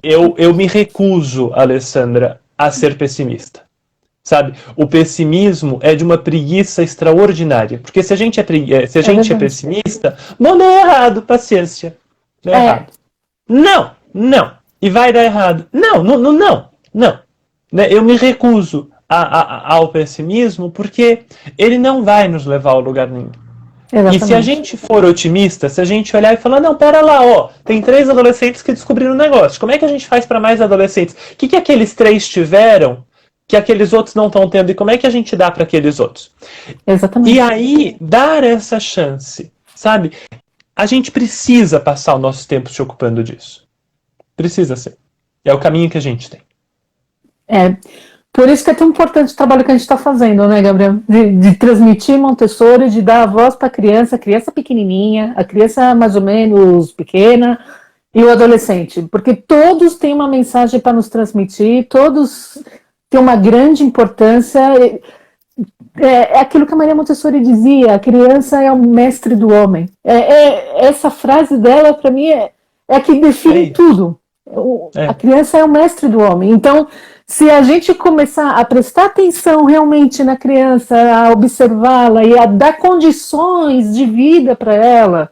Eu me recuso, Alessandra, a ser pessimista. Sabe? O pessimismo é de uma preguiça extraordinária. Porque se a gente é pessimista, não deu errado, paciência. Deu errado. Não. E vai dar errado. Não. Né? Eu me recuso ao pessimismo porque ele não vai nos levar a lugar nenhum. Exatamente. E se a gente for otimista, se a gente olhar e falar, não, pera lá, tem 3 adolescentes que descobriram um negócio. Como é que a gente faz para mais adolescentes? O que aqueles 3 tiveram que aqueles outros não estão tendo? E como é que a gente dá para aqueles outros? Exatamente. E aí, dar essa chance, sabe? A gente precisa passar o nosso tempo se ocupando disso. Precisa ser. É o caminho que a gente tem. Por isso que é tão importante o trabalho que a gente está fazendo, né, Gabriel? De transmitir Montessori, de dar a voz para a criança pequenininha, a criança mais ou menos pequena e o adolescente. Porque todos têm uma mensagem para nos transmitir, todos têm uma grande importância. É aquilo que a Maria Montessori dizia, a criança é o mestre do homem. Essa frase dela, para mim, é a que define tudo. A criança é o mestre do homem. Então, se a gente começar a prestar atenção realmente na criança, a observá-la e a dar condições de vida para ela,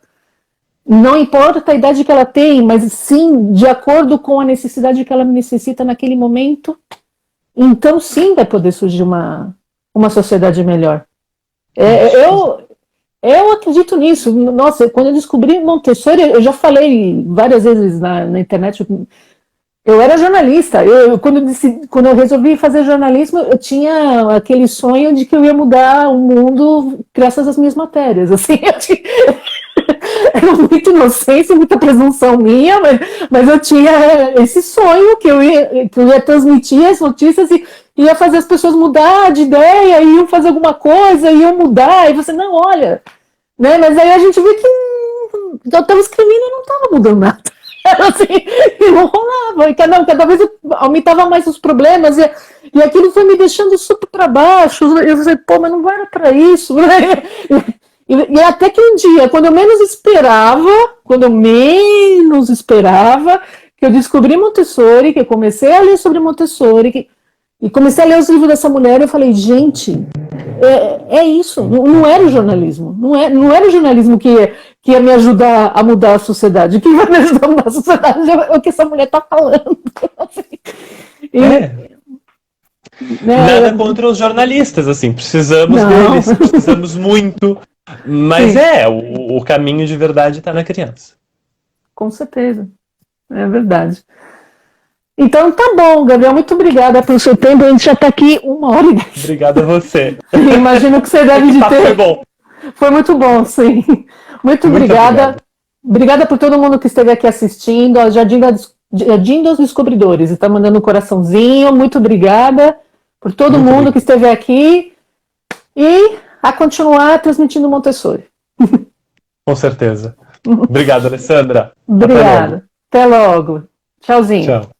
não importa a idade que ela tem, mas sim de acordo com a necessidade que ela necessita naquele momento, então sim vai poder surgir uma sociedade melhor. Eu acredito nisso. Nossa, quando eu descobri Montessori, eu já falei várias vezes na internet. Eu era jornalista. Quando eu resolvi fazer jornalismo, eu tinha aquele sonho de que eu ia mudar o mundo graças às minhas matérias. Assim, era muita inocência, muita presunção minha, mas eu tinha esse sonho que eu ia transmitir as notícias e ia fazer as pessoas mudar de ideia, iam fazer alguma coisa, iam mudar, e você, não, olha, né? Mas aí a gente viu que eu estava escrevendo e não estava mudando nada. Era assim, e não rolava, e cada vez aumentava mais os problemas, e aquilo foi me deixando super para baixo. Eu falei, pô, mas não era para isso, né? E até que um dia, quando eu menos esperava, que eu descobri Montessori, que eu comecei a ler sobre Montessori, e comecei a ler os livros dessa mulher, eu falei, gente, é isso, não era o jornalismo, não era o jornalismo que ia me ajudar a mudar a sociedade, o que vai me ajudar a mudar a sociedade é o que essa mulher está falando. Nada contra os jornalistas, assim, precisamos deles, precisamos muito, mas o caminho de verdade está na criança. Com certeza, é verdade. Então tá bom, Gabriel, muito obrigada pelo seu tempo, a gente já está aqui 1h10. Obrigado a você. Imagino que você deve de ter... Foi bom. Foi muito bom, sim. Muito obrigada. Obrigada por todo mundo que esteve aqui assistindo, a Jardim dos Descobridores, está mandando um coraçãozinho, muito obrigada por todo mundo que esteve aqui e a continuar transmitindo Montessori. Com certeza. Obrigado, Alessandra. Obrigada. Até logo. Tchauzinho. Tchau.